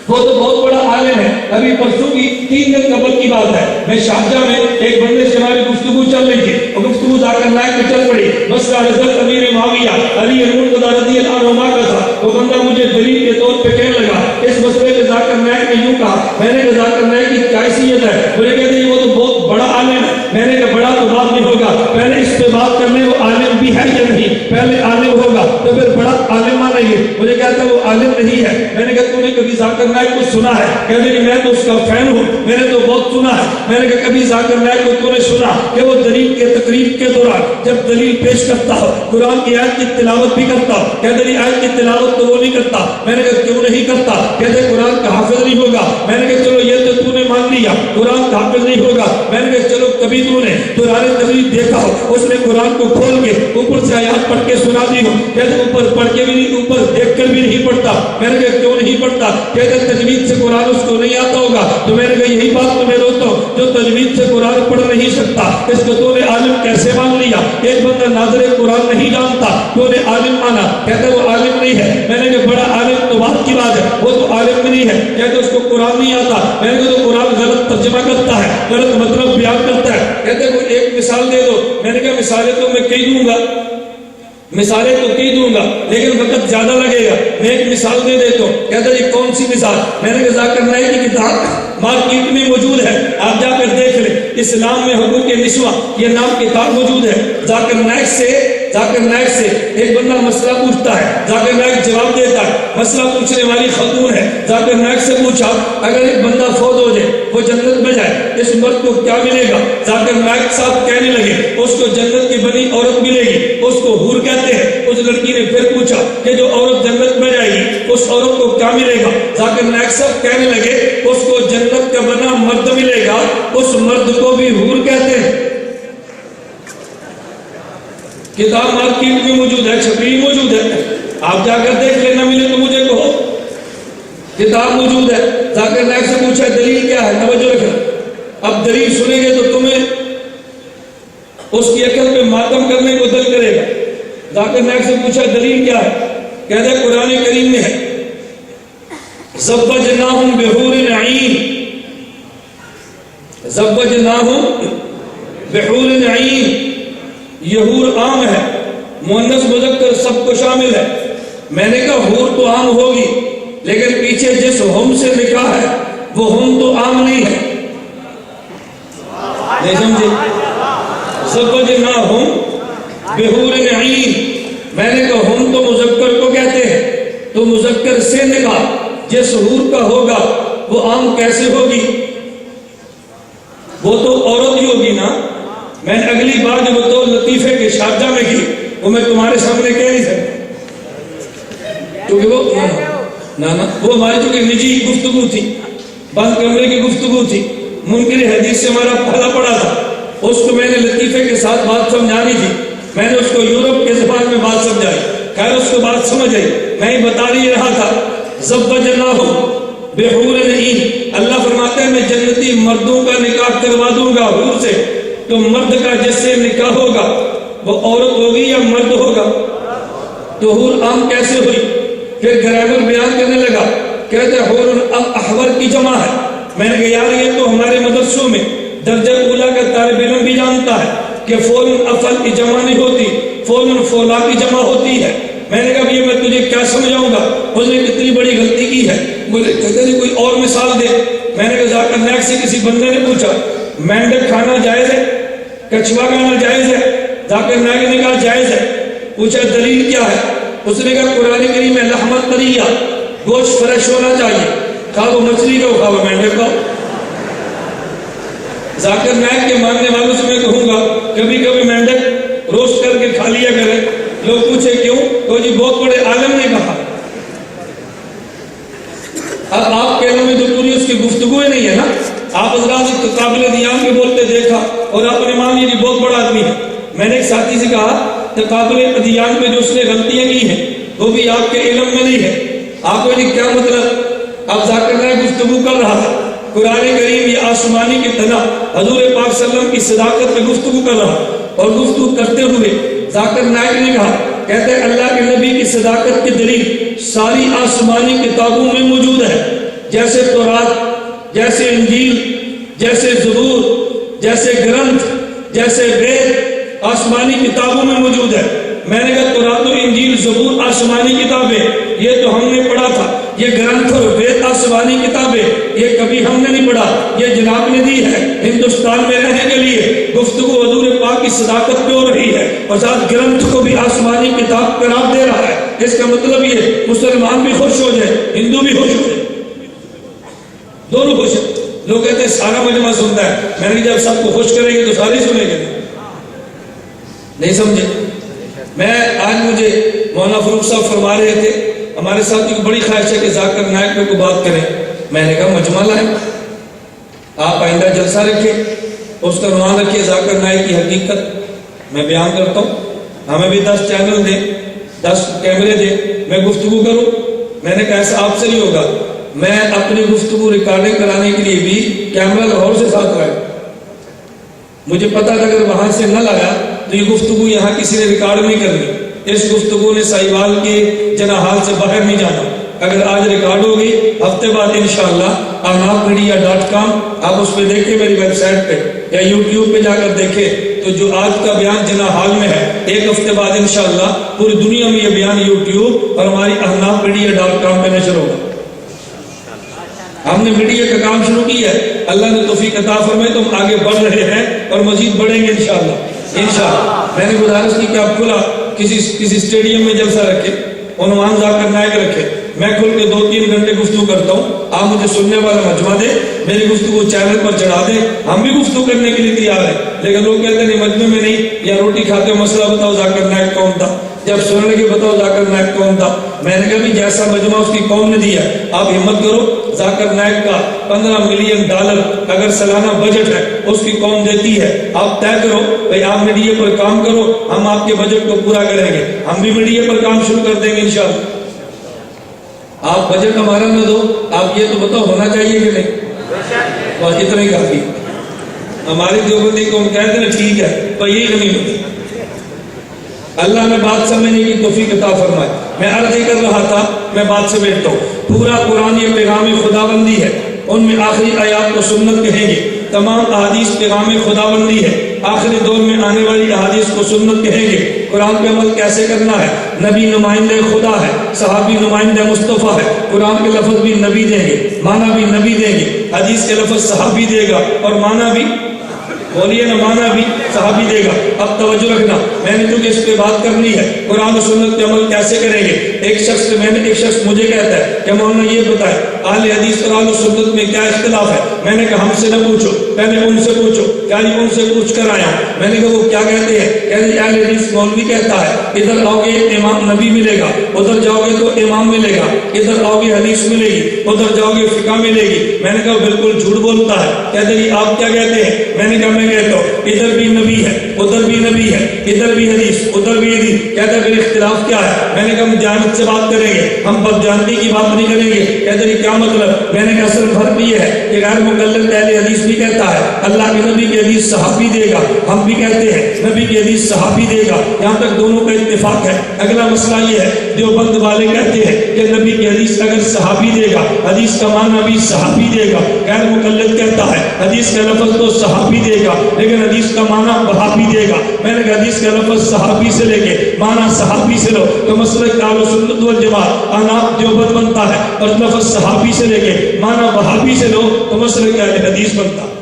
وہ تو بہت بڑا عالم ہے. ابھی پرسوں کی 3 دن قبل کی بات ہے, میں شارجہ میں ایک بندے سے ہماری گفتگو چل رہی تھی اور گفتگو ذاکر نائک میں چل پڑی. مسئلہ حضرت امیر معاویہ علی المرتضیٰ رضی اللہ عنہ کا تھا. وہ بندہ مجھے دلیل کے طور پہ کہنے لگا اس مسئلے کے ذاکر نائک نے یوں کہا. میں نے کہا ذاکر نائک کی کیا حیثیت ہے؟ مجھے کہتے ہیں وہ تو بہت بڑا عالم ہے. میں نے کہا بڑا تو بات نہیں ہوگا, پہلے اس پہ بات کرنے وہ عالم بھی ہے یا نہیں, پہلے عالم ہوگا تو پھر بڑا عالم مانیں گے. مجھے کہتا ہے وہ عالم نہیں ہے. میں نے کہا تو نے کبھی ذاکر نائک کو سنا ہے؟ کہتے ہیں میں تو اس کا فین ہوں, میں نے تو بہت سنا ہے. میں نے کہا کبھی ذاکر نائک کو تو نے سنا کہ وہ دلیل کے تقریب کے دوران جب دلیل پیش کرتا ہو قرآن کی آیت کی تلاوت بھی کرتا ہو, کہتے ہیں آیت کی تلاوت تو وہ نہیں کرتا. میں نے کہا کیوں نہیں کرتا؟ کہتے ہیں قرآن کا حافظ نہیں ہوگا. میں نے کہا چلو یہ تو نے مان لیا قرآن کا حافظ نہیں ہوگا. میں نے کہا چلو کبھی تو نے قرآن تقریب دیکھا ہو, اس نے قرآن کو کھول کے اوپر سے آیات پڑھ کے سنا دی ہو. کہتے ہیں اوپر پڑھ کے بھی نہیں, اوپر دیکھ کر بھی نہیں پڑھتا. میں نے کہا کیوں نہیں پڑھتا؟ کہتے ہیں تجوید سے قرآن اس کو نہیں آتا ہوگا. تو میں نے کہا یہی بات تو میں روتا ہوں, جو تجوید سے قرآن پڑھ نہیں سکتا اس کو تو نے عالم کیسے مان لیا؟ ایک بندہ ناظر قرآن نہیں جانتا تو نے عالم مانا. کہتے وہ عالم نہیں ہے. میں نے کہا بڑا عالم تو بات کی بات ہے, وہ تو عالم نہیں ہے. کہتے اس کو قرآن نہیں آتا. میں نے کہا تو قرآن غلط ترجمہ کرتا ہے, غلط مطلب بیان کرتا ہے. کہتے کوئی ایک مثال دے دو. میں نے کہا مثالیں تو میں کئی دوں گا. مثالیں تو کی دوں گا لیکن وقت زیادہ لگے گا. میں ایک مثال دے دیتا ہوں. کہتا جی کون سی مثال؟ میں نے کہا ذاکر نائک کی کتاب مارکیٹ میں موجود ہے, آپ جا کر دیکھ لیں. اسلام میں حقوق نسواں یہ نام کتاب موجود ہے. ذاکر نائک سے ایک بندہ مسئلہ پوچھتا ہے, ذاکر نائک جواب دیتا ہے. مسئلہ پوچھنے والی خاتون ہے, ذاکر نائک سے پوچھا اگر ایک بندہ فوت ہو جائے, وہ جنت میں جائے, اس مرد کو کیا ملے گا؟ ذاکر نائک صاحب کہنے لگے اس کو جنت کی بنی عورت ملے گی, اس کو حور کہتے ہیں. اس لڑکی نے پھر پوچھا کہ جو عورت جنت میں جائے گی اس عورت کو کیا ملے گا؟ ذاکر نائک صاحب کہنے لگے اس کو جنت کا بنا مرد ملے گا, اس مرد کو بھی حور کہتے ہیں. کتاب مارکیٹ میں موجود ہے, چھپی موجود ہے, آپ جا کر دیکھ لینا, ملے تو مجھے کہو. کتاب موجود ہے. ذاکر نائک سے پوچھا دلیل کیا ہے؟ توجہ رکھنا. اب دلیل سنیں گے تو تمہیں اس کی عقل پہ ماتم کرنے کو دل کرے گا. ذاکر نائک سے پوچھا دلیل کیا ہے؟ کہتے ہیں قرآن کریم میں ہے زوجناہم بحور عین, زوجناہم بحور عین. یہ حور عام ہے, مؤنث مذکر سب کو شامل ہے. میں نے کہا حور تو عام ہوگی لیکن پیچھے جس ہم سے نکاح ہے وہ ہم تو عام نہیں ہے. نہیں سمجھے؟ زوجناہم بحور عین. میں نے کہا ہم تو مذکر کو کہتے ہیں, تو مذکر سے نکاح جس حور کا ہوگا وہ عام کیسے ہوگی؟ وہ تو عورت ہی ہوگی نا. میں نے اگلی بار جب تو لطیفے کے شارجہ میں کی وہ میں تمہارے سامنے کہہ نہیں سکتا کیونکہ وہ وہ ہماری چونکہ نجی گفتگو تھی, بند کمرے کی گفتگو تھی, منکر حدیث سے ہمارا پہلا پڑا تھا. اس کو میں نے لطیفے کے ساتھ بات سمجھانی تھی. میں نے اس کو یورپ کے زبان میں بات سمجھائی, خیر اس کو بات سمجھ آئی. میں ہی بتا نہیں رہا تھا زوجناہم بحور عین. اللہ فرماتے ہیں میں جنتی مردوں کا نکاح کروا دوں گا حور سے. تو مرد کا جس سے نکاح ہوگا وہ عورت ہوگی یا مرد ہوگا؟ تو حور عام کیسے ہوئی؟ پھر گرامر بیان کرنے لگا, کہتے حور احور کی جمع ہے. میں نے کہا یار یہ تو ہمارے مدرسوں میں درجہ اولا کا طالب علم بھی جانتا ہے کہ فول افل کی جمع نہیں ہوتی, فول فولا کی جمع ہوتی ہے. میں نے کہا یہ میں تجھے کیا سمجھاؤں گا, اس نے کتنی بڑی غلطی کی ہے. مجھے کہتے ہیں کوئی اور مثال دے. میں نے کہا ذاکر نائک سے کسی بندے نے پوچھا مینڈک کھانا جائز ہے, کچھوا کھانا جائز ہے؟ ذاکر نائک نے کہا جائز ہے. پوچھا دلیل کیا ہے؟ اس نے کہا قرآن کریم میں لحمت طریہ, گوشت فریش ہونا چاہیے, کھا وہ مچھلی کا کھا وہ مینڈک کا. ذاکر نائک کے ماننے والوں سے میں کہوں گا کبھی کبھی مینڈک روسٹ کر کے کھا لیا کرے. لوگ پوچھے کیوں؟ تو جی بہت بڑے عالم نے کہا. اب آپ کہنے میں تو پوری اس کی گفتگو ہی نہیں ہے نا. آپ حضرات قابل دیان کے بولتے دیکھا اور آپ نے مان لیا بہت بڑا آدمی ہے. میں نے ایک ساتھی سے کہا کہ قابل دیان میں جو اس نے غلطیاں کی ہیں وہ بھی آپ کے علم میں نہیں ہے. آپ کو کیا مطلب؟ اب ذاکر نائک گفتگو کر رہا تھا, قرآن کریم یہ آسمانی کی طرح حضور پاک صلی اللہ علیہ وسلم کی صداقت پہ گفتگو کر رہا, اور گفتگو کرتے ہوئے ذاکر نائک نے کہا, کہتے ہیں اللہ کے نبی کی صداقت کی دلیل ساری آسمانی کتابوں میں موجود ہے, جیسے تورات, جیسے انجیل, جیسے زبور, جیسے گرنتھ, جیسے وید آسمانی کتابوں میں موجود ہے. میں نے کہا تورات و انجیل زبور آسمانی کتابیں, یہ تو ہم نے پڑھا تھا. یہ گرنتھ اور وید آسمانی کتابیں یہ کبھی ہم نے نہیں پڑھا, یہ جناب نے دی ہے ہندوستان میں رہنے کے لیے. گفتگو حضور پاک کی صداقت پہ ہو رہی ہے اور ساتھ گرنتھ کو بھی آسمانی کتاب قرار دے رہا ہے. اس کا مطلب یہ مسلمان بھی خوش ہو جائے, ہندو بھی خوش ہو جائے, دونوں خوش ہیں. لوگ کہتے ہیں سارا مجمع سنتا ہے. میں نے جب سب کو خوش کریں گے تو سارے سنیں گے. نہیں سمجھے؟ میں آج مجھے مولانا فروخ صاحب فرما رہے تھے ہمارے ساتھی کو بڑی خواہش ہے کہ ذاکر نائک پہ کوئی بات کریں. میں نے کہا مجمع لائیں, آپ آئندہ جلسہ رکھیں, اس کا عنوان رکھیے ذاکر نائک کی حقیقت. میں بیان کرتا ہوں, ہمیں بھی 10 چینل دیں, 10 کیمرے دیں, میں گفتگو کروں. میں نے کہا ایسا آپ سے نہیں ہوگا, میں اپنی گفتگو ریکارڈنگ کرانے کے لیے بھی کیمرہ لاہور سے ساتھ لایا. مجھے پتا تھا اگر وہاں سے نہ لایا تو یہ گفتگو یہاں کسی نے ریکارڈ نہیں کرنی. اس گفتگو نے سائیوال کے جناحال سے باہر نہیں جانا. اگر آج ریکارڈ ہوگی, ہفتے بعد انشاءاللہ arnabmedia.com آپ اس پہ دیکھیں, میری ویب سائٹ پہ یا یوٹیوب پہ جا کر دیکھیں تو جو آج کا بیان جنا حال میں ہے، ایک ہفتے بعد انشاءاللہ پوری دنیا میں یہ بیان یوٹیوب اور ہماری ahnafmedia.com پہ نشر ہوگا۔ ہم نے میڈیا کا کام شروع کیا ہے، اللہ نے توفیق عطا فرمائے تو ہم آگے بڑھ رہے ہیں اور مزید بڑھیں گے انشاءاللہ۔ میں نے گزارش کی کہ آپ کھلا کسی اسٹیڈیم میں جلسہ رکھے، عنوان ذاکر نائک رکھے، میں کھل کے 2-3 گھنٹے گفتگو کرتا ہوں، آپ مجھے سننے والا مجمع دے، میری گفتگو چینل پر چڑھا دیں، ہم بھی گفتگو کرنے کے لیے تیار ہیں۔ لیکن لوگ کہتے ہیں نہیں مجمع میں نہیں، یا روٹی کھاتے ہو مسئلہ بتاؤ ذاکر نائک کون تھا، جب سننے کے بتاؤ ذاکر نائک کون تھا۔ میں نے کہا بھی جیسا مجمع اس کی قوم نے دیا، آپ ہمت کرو، ذاکر نائک کا $15 ملین اگر سالانہ بجٹ ہے اس کی قوم دیتی ہے، آپ طے کرو بھائی آپ میڈیا پر کام کرو، ہم آپ کے بجٹ کو پورا کریں گے، ہم بھی میڈیا پر کام شروع کر دیں گے انشاءاللہ۔ آپ بجٹ ہمارا نہ دو، آپ یہ تو بتاؤ ہونا چاہیے کہ نہیں، بس اتنا ہی کافی۔ ہماری دیوبندی قوم کہتے ہیں ٹھیک ہے پر یہی غنیمت۔ اللہ نے بات سمجھنے کی توفیق عطا فرمائے۔ میں عرض ہی کر رہا تھا، میں بات سے بیٹھتا ہوں، پورا قرآن یہ پیغام خداوندی ہے، ان میں آخری آیات کو سنت کہیں گے، تمام احادیث پیغام خداوندی ہے، آخری دور میں آنے والی احادیث کو سنت کہیں گے۔ قرآن پہ عمل کیسے کرنا ہے، نبی نمائندہ خدا ہے، صحابی نمائندہ مصطفیٰ ہے، قرآن کے لفظ بھی نبی دیں گے، معنی بھی نبی دیں گے، حدیث کے لفظ صحابی دے گا اور معنی بھی بولیے نا، مانا بھی صحابی دے گا۔ اب توجہ رکھنا، میں نے چونکہ اس پہ بات کرنی ہے، قرآن و سنت پہ عمل کیسے کریں گے۔ ایک شخص مجھے کہتا ہے کہ مولانا یہ بتائے اہل حدیث قرآن و سنت میں کیا اختلاف ہے۔ میں نے کہا ہم سے نہ پوچھو، پہلے ان سے پوچھو، کیا یہ ان سے پوچھ کر آیا۔ میں نے کہا وہ کیا کہتے ہیں، کہتے ہیں اہل حدیث مولوی کہتا ہے ادھر آؤ گے امام نبی ملے گا، ادھر جاؤ گے تو امام ملے گا، ادھر آؤ گے حدیث ملے گی، ادھر جاؤ گے فقہ ملے گی۔ میں نے کہا بالکل جھوٹ بولتا ہے۔ کہتے ہیں آپ کیا کہتے ہیں، میں نے کہا میں کہتا ہوں ادھر بھی نبی ہے، ادھر بھی نبی ہے، ادھر بھی حدیث، ادھر بھی حدیث۔ کہتا ہے پھر اختلاف کیا ہے۔ میں نے کہا ہم دیانت سے بات کریں گے، ہم بدجانتی کی بات نہیں کریں گے۔ کہتے ہیں کیا مطلب۔ میں نے کہا اصل فرق یہ ہے کہ غیر مقلد اہل حدیث بھی کہتا ہے اللہ کے نبی کی حدیث صحابی دے گا، ہم بھی کہتے ہیں نبی کی حدیث صحابی دے گا، یہاں تک دونوں کا اتفاق ہے۔ اگلا مسئلہ یہ ہے، دیوبند والے کہتے ہیں کہ نبی کی حدیث اگر صحابی دے گا، حدیث کا معنی بھی صحابی دے گا۔ غیر مقلد کہتا ہے حدیث کا لفظ تو صحابی دے گا لیکن حدیث کا معنی وہابی دے گا۔ میں نے کہا حدیث کا لفظ صحابی سے لے کے معنی صحابی سے لو تو مسلک اہل سنت والجماعت احناف دیوبند بنتا ہے، اور لفظ صحابی سے لے کے معنی وہابی سے لو تو مسلک اہل حدیث بنتا ہے۔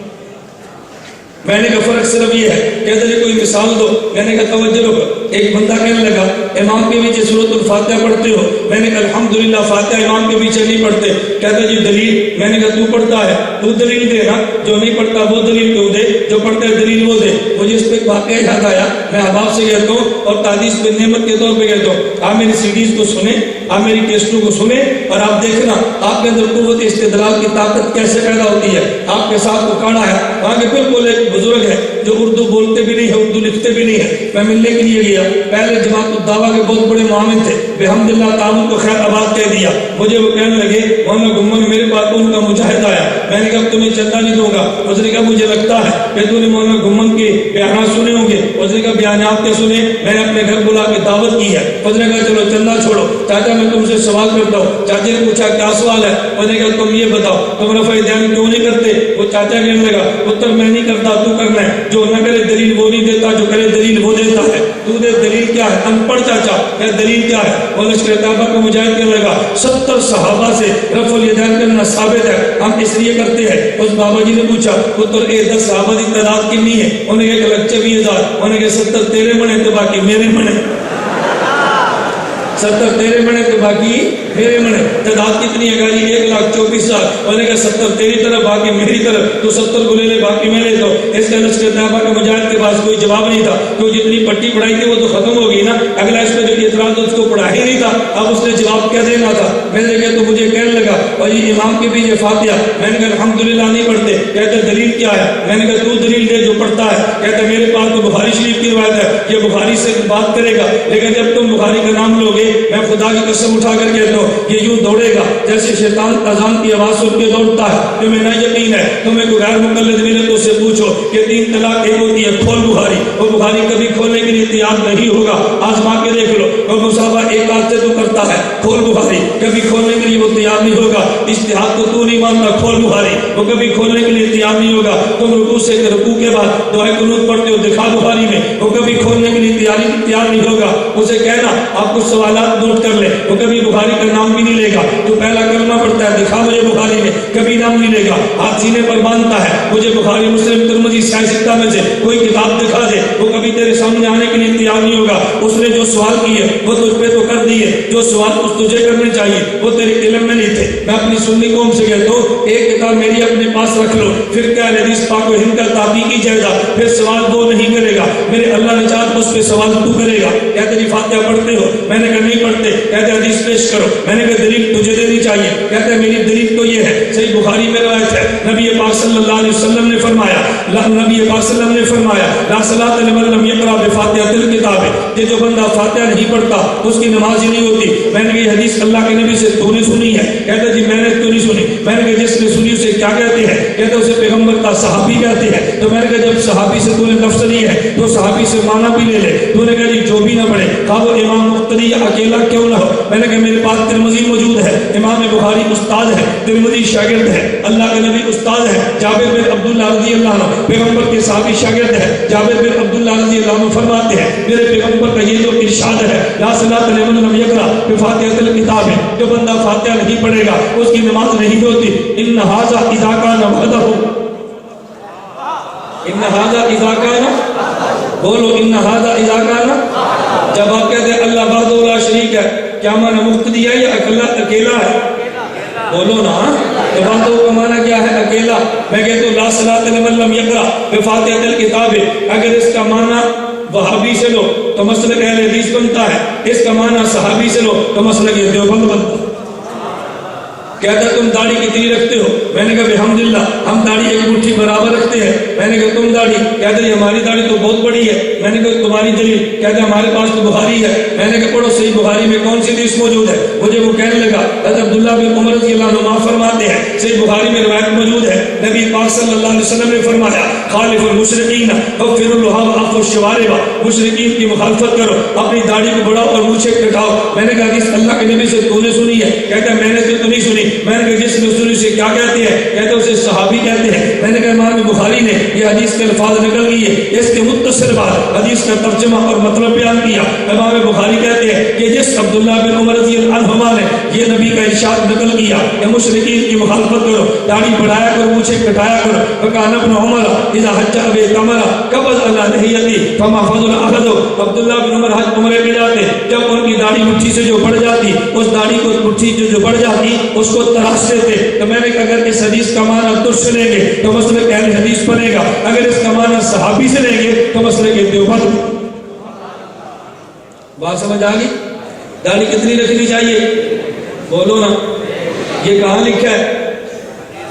میں نے کہا فرق صرف یہ ہے، کہتے ہیں کوئی مثال دو۔ میں نے کہا توجہ رکھو، ایک بندہ کہنے لگا امام کے پیچھے سورۃ الفاتحہ پڑھتے ہو۔ میں نے کہا الحمدللہ فاتحہ امام کے پیچھے نہیں پڑھتے۔ کہتا جی دلیل۔ میں نے کہا تو پڑھتا ہے تو دلیل دے نا، جو نہیں پڑھتا وہ دلیل کیوں دے، جو پڑھتا ہے دلیل وہ دے۔ مجھے اس پہ ایک واقعہ یاد آیا، میں احباب سے کہتا ہوں اور تحدیث پہ نعمت کے طور پہ کہتا ہوں، آپ میری سیڈیز کو سنیں، آپ میری کیسٹوں کو سنیں اور آپ دیکھنا آپ کے اندر قوت استدلال کی طاقت کیسے پیدا ہوتی ہے۔ آپ کے ساتھ اکھاڑا ہے، وہاں کے بالکل ایک بزرگ ہے جو اردو بولتے بھی نہیں ہے، اردو لکھتے بھی نہیں ہے۔ میں ملنے کے لیے گیا، پہلے جماعت الدعویٰ کے بہت بڑے معاون تھے، بحمداللہ تعاون کو خیر آباد کہہ دیا۔ مجھے وہ کہنے لگے مولانا گمن میرے پاس ان کا مجاہد آیا، میں نے کہا تمہیں چندہ نہیں دوں گا۔ اس نے کہا مجھے لگتا ہے کہ تو نے مولانا گمن کے بیانات سنے ہوں گے۔ اس نے کہا بیانات کے سنے، میں نے اپنے گھر بلا کے دعوت کی ہے۔ اس نے کہا چلو چندہ چھوڑو، چاچا میں تم سے سوال کرتا ہوں۔ چاچا نے پوچھا کیا سوال ہے؟ اس نے کہا تم یہ بتاؤ تم رفع دین کیوں نہیں کرتے؟ وہ چاچا کہنے لگا پتر میں نہیں کرتا، تو کرنا ہے، جو نہ کرے دلیل وہ نہیں دیتا، جو کرے دلیل وہ دیتا ہے۔ تو دے دلیل کیا ہے؟ ان پڑھ چاچا کہ دلیل کیا ہے؟ وہ لشکر طیبہ کو مجاہد کرنے لگا 70 صحابہ سے رفع الیدین کرنا ثابت ہے، ہم اس لیے کرتے ہیں۔ اس بابا جی نے پوچھا پتر 10 صحابہ کی تعداد کتنی ہے؟ انہوں نے کہا 24,000۔ انہوں نے کہا 70 تیرے بنے تو باقی میرے بنے، 70 تیرے بنے تو باقی میرے بنے۔ تعداد کتنی ہے؟ 1,24,000۔ انہوں نے کہا 70 تیری طرف باقی میری طرف، تو 70 کو لے لے باقی میں لے دو۔ اس کا لشکر طیبہ کے مجاہد کے پاس کوئی جواب نہیں تھا، تو جتنی پٹی پڑھائی تھی وہ تو ختم ہو گئی نا، اگلا اس پہ جو اعتراض اس کو پڑھا ہی نہیں تھا، اب اس نے جواب کیا دینا تھا۔ میں نے کہا تو مجھے کہنے لگا اور یہ امام کے پیچھے فاتحہ، میں نے کہا الحمدللہ نہیں پڑھتے۔ کہتے دلیل کیا ہے؟ میں نے کہا تو دلیل دے جو پڑھتا ہے۔ کہتے میرے پاس تو بخاری شریف کی روایت ہے، یہ بخاری سے بات کرے گا، لیکن جب تم بخاری کا نام لوگے میں خدا کی قسم اٹھا کر کہتا ہوں یہ یوں دوڑے گا جیسے شیطان اذان کی آواز سن کے دوڑتا ہے۔ تمہیں نہ یقین ہے، تمہیں کوئی غیر مقلد ملے تو اسے پوچھو کہ 3 طلاق ایک ہوتی ہے، کھول بخاری۔ وہ بخاری کبھی کھولنے کے لیے تیار نہیں ہوگا، آزما کے دیکھ لو۔ وہ مسابہ ایک ہاتھ سے تو کرتا ہے، کھول بخاری۔ کبھی کھولنے کے لیے وہ تیار نہیں ہوگا. اجتہاد کو تو نہیں مانتا, کھول بخاری, وہ کبھی کھولنے کے لیے تیار نہیں ہوگا. تم رکوع سے رکوع کے بعد دعائے قنوت پڑھتے ہو, دکھا بخاری میں, وہ کبھی کھولنے کے لیے تیار نہیں ہوگا. اسے کہنا آپ کچھ سوالات نوٹ کر لیں, وہ کبھی بخاری کا نام بھی نہیں لے گا. جو پہلا کلمہ پڑھتا ہے دکھا مجھے بخاری میں, کبھی نام نہیں لے گا. ہاتھ سینے پر باندھتا ہے, مجھے بخاری مسلم ترمذی صحیح ستہ میں سے کوئی کتاب دکھا دے, وہ کبھی تیرے سامنے آنے کے لیے تیار نہیں ہوگا. اس نے جو سوال کیے وہ تجھ پہ تو کر دیے, جو سوال تجھے کرنے چاہیے وہ تیرے علم میں نہیں تھے. میں اپنی سنی قوم سے کہتا ہوں ایک کتاب میری اپنے پاس رکھ لو, پھر کیا حدیث پاک و ہند کا تحقیقی جائے گا, پھر سوال وہ نہیں کرے گا. میرے اللہ نے چاہا اس پہ سوال تو کرے گا. کہتے جی فاتحہ پڑھتے ہو, میں نے کہا نہیں پڑھتے. کہتے حدیث پیش کرو, میں نے کہا دلیل تجھے دینی چاہیے. کہتے میری دلیل تو یہ ہے, صحیح بخاری میں روایت ہے, نبی پاک صلی اللہ علیہ وسلم نے فرمایا, نبی پاک صلی اللہ علیہ وسلم نے فرمایا لا صلاۃ لمن لم یقرأ بفاتحۃ الکتاب, یہ جو بندہ فاتحہ نہیں پڑھتا اس کی نماز ہی نہیں ہوتی. میں نے کہا یہ حدیث اللہ کے نبی سے تو نے سنی ہے؟ کہتا جی میں نے تو نہیں سنی. میں نے کہا جس نے سنی اسے کیا کہتے ہیں؟ کہتا اسے پیغمبر کا صحابی کہتے ہیں. تو میں نے کہا جب صحابی سے تو نے لفظ لی ہے تو صحابی سے معنی بھی لے لے. تو نے کہا جی جو بھی نہ پڑھے, خواہ وہ امام مقتدی یا اکیلا کیوں نہ ہو. میں نے کہا میرے پاس ترمذی موجود ہے, امام بخاری استاد ہے, ترمذی شاگرد ہے, اللہ کے نبی استاد ہے, جابر بن عبداللہ رضی اللہ عنہ پیغمبر کے صحابی شاگرد ہے. جابر بن عبداللہ رضی اللہ عنہ فرماتے ہیں میرے پیغمبر کا یہ جو ارشاد ہے لا صلاۃ لمن لم یقرأ بفاتحۃ الکتاب, جو بندہ فاتحہ نہیں پڑھے گا اس کی نماز نہیں ہوتی. ان ھذا اذا کان وحدہ, ان ھذا اذا کان, بولو ان ھذا اذا کان. جب آپ کہتے ہیں اللہ وحدہ لا شریک ہے, کیا معنی مقتدی ہے یا اکیلا ہے؟ بولو نا. تو وحدہ کا معنی کیا ہے؟ اکیلا. میں کہتا ہوں لا صلاۃ لمن لم یقرأ بفاتحۃ الکتاب, اگر اس کا معنی وہابی سے لو تو مسلک اہل حدیث بنتا ہے, اس کا معنی صحابی سے لو تو مسلک دیوبند بنتا ہے. کہتا تم داڑھی کتنی رکھتے ہو؟ میں نے کہا الحمدللہ ہم داڑھی ایک مٹھی برابر رکھتے ہیں. میں نے کہا تم داڑھی؟ کہتا ہے ہماری داڑھی تو بہت بڑی ہے. میں نے کہا تمہاری دلیل؟ کہتا ہے ہمارے پاس تو بخاری ہے. میں نے کہا پڑھو صحیح بخاری میں کون سی حدیث موجود ہے؟ مجھے وہ کہنے لگا حضرت عبداللہ بن عمر رضی اللہ عنہ فرماتے ہیں صحیح بخاری میں روایت موجود ہے, نبی پاک صلی اللہ علیہ وسلم نے فرمایا خالف المشرکین وغفر لهم وعفوا الشوارب, مشرکین کی مخالفت کرو, اپنی داڑھی کو بڑھاؤ اور مونچھیں کٹاؤ. میں نے کہا حدیث اللہ کے نبی سے تو نے سنی ہے؟ کہتا ہے میں نے تو نہیں سنی. میں نے کہا جس نے سنی سے کیا کہتے ہیں؟ کہتے ہیں اسے صحابی کہتے ہیں. میں نے کہا امام بخاری نے یہ حدیث کے الفاظ نقل کیے, اس کے متصل بعد حدیث کا ترجمہ اور مطلب بیان کیا. امام بخاری کہتے ہیں کہ جس عبداللہ بن عمر رضی اللہ عنہما نے یہ نبی کا ارشاد نقل کیا کہ مشرکین کی مخالفت کرو, داڑھی بڑھایا کرو, مونچھیں کٹایا کرو. فکان ابن عمر اذا حج ابی کمر قبض علی لحیتی فما فضل احد, عبداللہ بن عمر حج عمرے میں جاتے, جب ان کی داڑھی مٹھی سے جو بڑھ جاتی, اس داڑھی کو مٹھی جو بڑھ جاتی اس کو تراش دیتے. تو میں نے کہا اگر اس حدیث کا معنی تجھ سے لیں گے تو مسلک اہل حدیث بنے گا, اگر اس کا معنی صحابی سے لیں گے تو مسلک دیوبند. بات سمجھ آ گئی؟ داڑھی کتنی رکھنی چاہیے؟ بولو نا. یہ کہاں لکھا ہے؟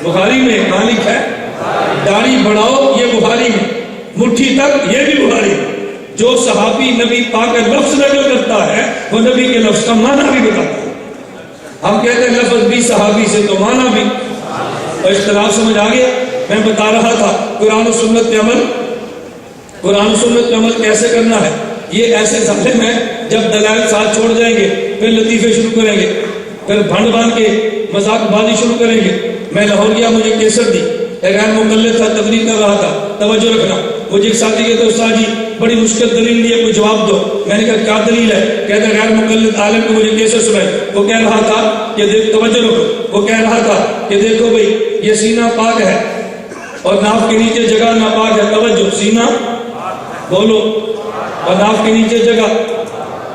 بخاری میں. کہاں لکھا ہے؟ داڑھی بڑھاؤ یہ بخاری میں, مٹھی تک یہ بھی بخاری میں. جو صحابی نبی پاک کا لفظ نقل کرتا ہے وہ نبی کے لفظ کا معنی بھی بتاتا ہے. ہم کہتے ہیں لفظ بھی صحابی سے تو معنی بھی. اور اختلاف سمجھ آ گیا؟ میں بتا رہا تھا قرآن و سنت پہ عمل, قرآن و سنت پہ عمل کیسے کرنا ہے. یہ ایسے ظالم ہیں جب دلائل ساتھ چھوڑ جائیں گے پھر لطیفے شروع کریں گے, پھر بھنڈ باندھ کے مذاق بازی شروع کریں گے. میں لاہور گیا, مجھے کیسر دی, ایک غیر مقلد تھا, تقریر کر رہا تھا, توجہ رکھنا. مجھے ایک ساتھی کہتے استاد جی بڑی مشکل دلیل دی ہے, کوئی جواب دو. میں نے کہا کیا دلیل ہے؟ کہتا ہے غیر مقلد عالم کو مجھے کیسر سنائے. وہ کہہ رہا تھا کہ دیکھ, توجہ رکھو, وہ کہہ رہا تھا کہ دیکھو بھائی یہ سینہ پاک ہے اور ناف کے نیچے جگہ ناپاک ہے. توجہ, سینہ بولو, اور ناف کے نیچے جگہ.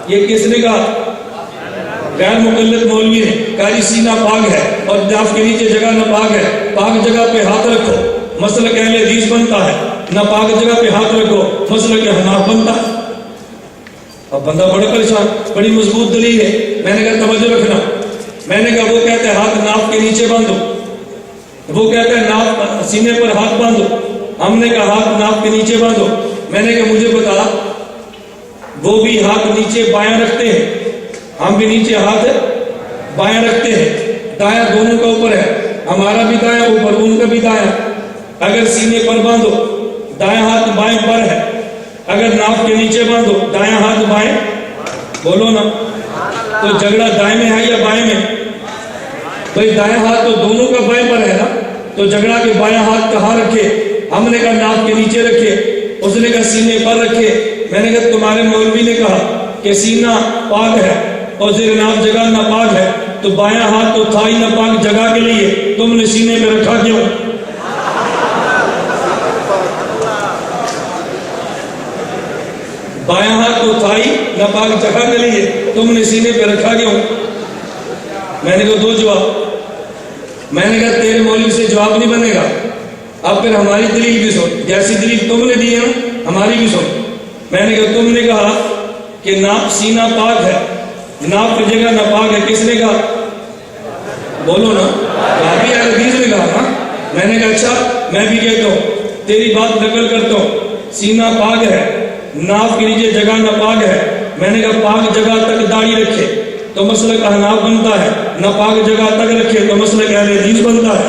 یہ کس نے کہا؟ غیر مقلد مولوی نے کہا جی سینہ پاک ہے اور ناف کے نیچے جگہ ناپاک ہے. پاک جگہ پہ ہاتھ رکھو, مسلک اہل حدیث بنتا ہے. ناپاک جگہ پہ ہاتھ رکھو, مسلک حناف بنتا ہے. اب بندہ بڑا پریشان, بڑی مضبوط دلیل ہے. میں نے کہا توجہ رکھنا. میں نے کہا وہ کہتے ہیں ہاتھ ناف کے نیچے باندھو, وہ کہتے ہیں ناف سینے پر ہاتھ باندھو. ہم نے کہا ہاتھ ناف کے نیچے باندھو. میں نے کہا مجھے بتا, وہ بھی ہاتھ نیچے بایاں رکھتے ہیں, ہم بھی نیچے ہاتھ بایاں رکھتے ہیں. دایاں دونوں کا اوپر ہے, ہمارا بھی دایاں اوپر, ان کا بھی دایاں. اگر سینے پر باندھو دایاں ہاتھ بائیں پر ہے, اگر ناف کے نیچے باندھو دایاں ہاتھ بائیں. بولو نا. تو جھگڑا دائیں میں ہے یا بائیں میں؟ بھائی دائیں ہاتھ تو دونوں کا بائیں پر ہے نا، تو جھگڑا کے بائیں ہاتھ کہاں رکھے؟ ہم نے کہا ناف کے نیچے رکھے، اس نے کہا سینے پر رکھے۔ میں نے کہا تمہارے مولوی نے کہا کہ سینہ پاک ہے اور زیر ناف جگہ ناپاک ہے، تو بایاں ہاتھ تو تھا ہی ناپاک جگہ کے لیے، تم نے سینے پہ رکھا کیوں؟ بایاں ہاتھ تو تھا ہی ناپاک جگہ کے لیے، تم نے سینے پہ رکھا کیوں؟ میں نے کہا دو جواب۔ میں نے کہا تیرے مولوی سے جواب نہیں بنے گا، اب پھر ہماری دلیل بھی سن، جیسی دلیل تم نے دی ہے ہماری بھی سن۔ میں نے کہا تم نے کہا کہ ناپ سینہ پاک ہے، ناپ کی جگہ ناپاک ہے، کس نے کہا؟ بولو نا، بھابی حدیث نے کہا نا۔ میں نے کہا اچھا میں بھی کہتا ہوں، تیری بات نقل کرتا ہوں، سینہ پاک ہے، ناپ کے نیچے جگہ ناپاک ہے۔ میں نے کہا پاک جگہ تک داڑھی رکھے تو مسلک احناف بنتا ہے، ناپاک جگہ تک رکھے تو مسلک اہل حدیث بنتا ہے۔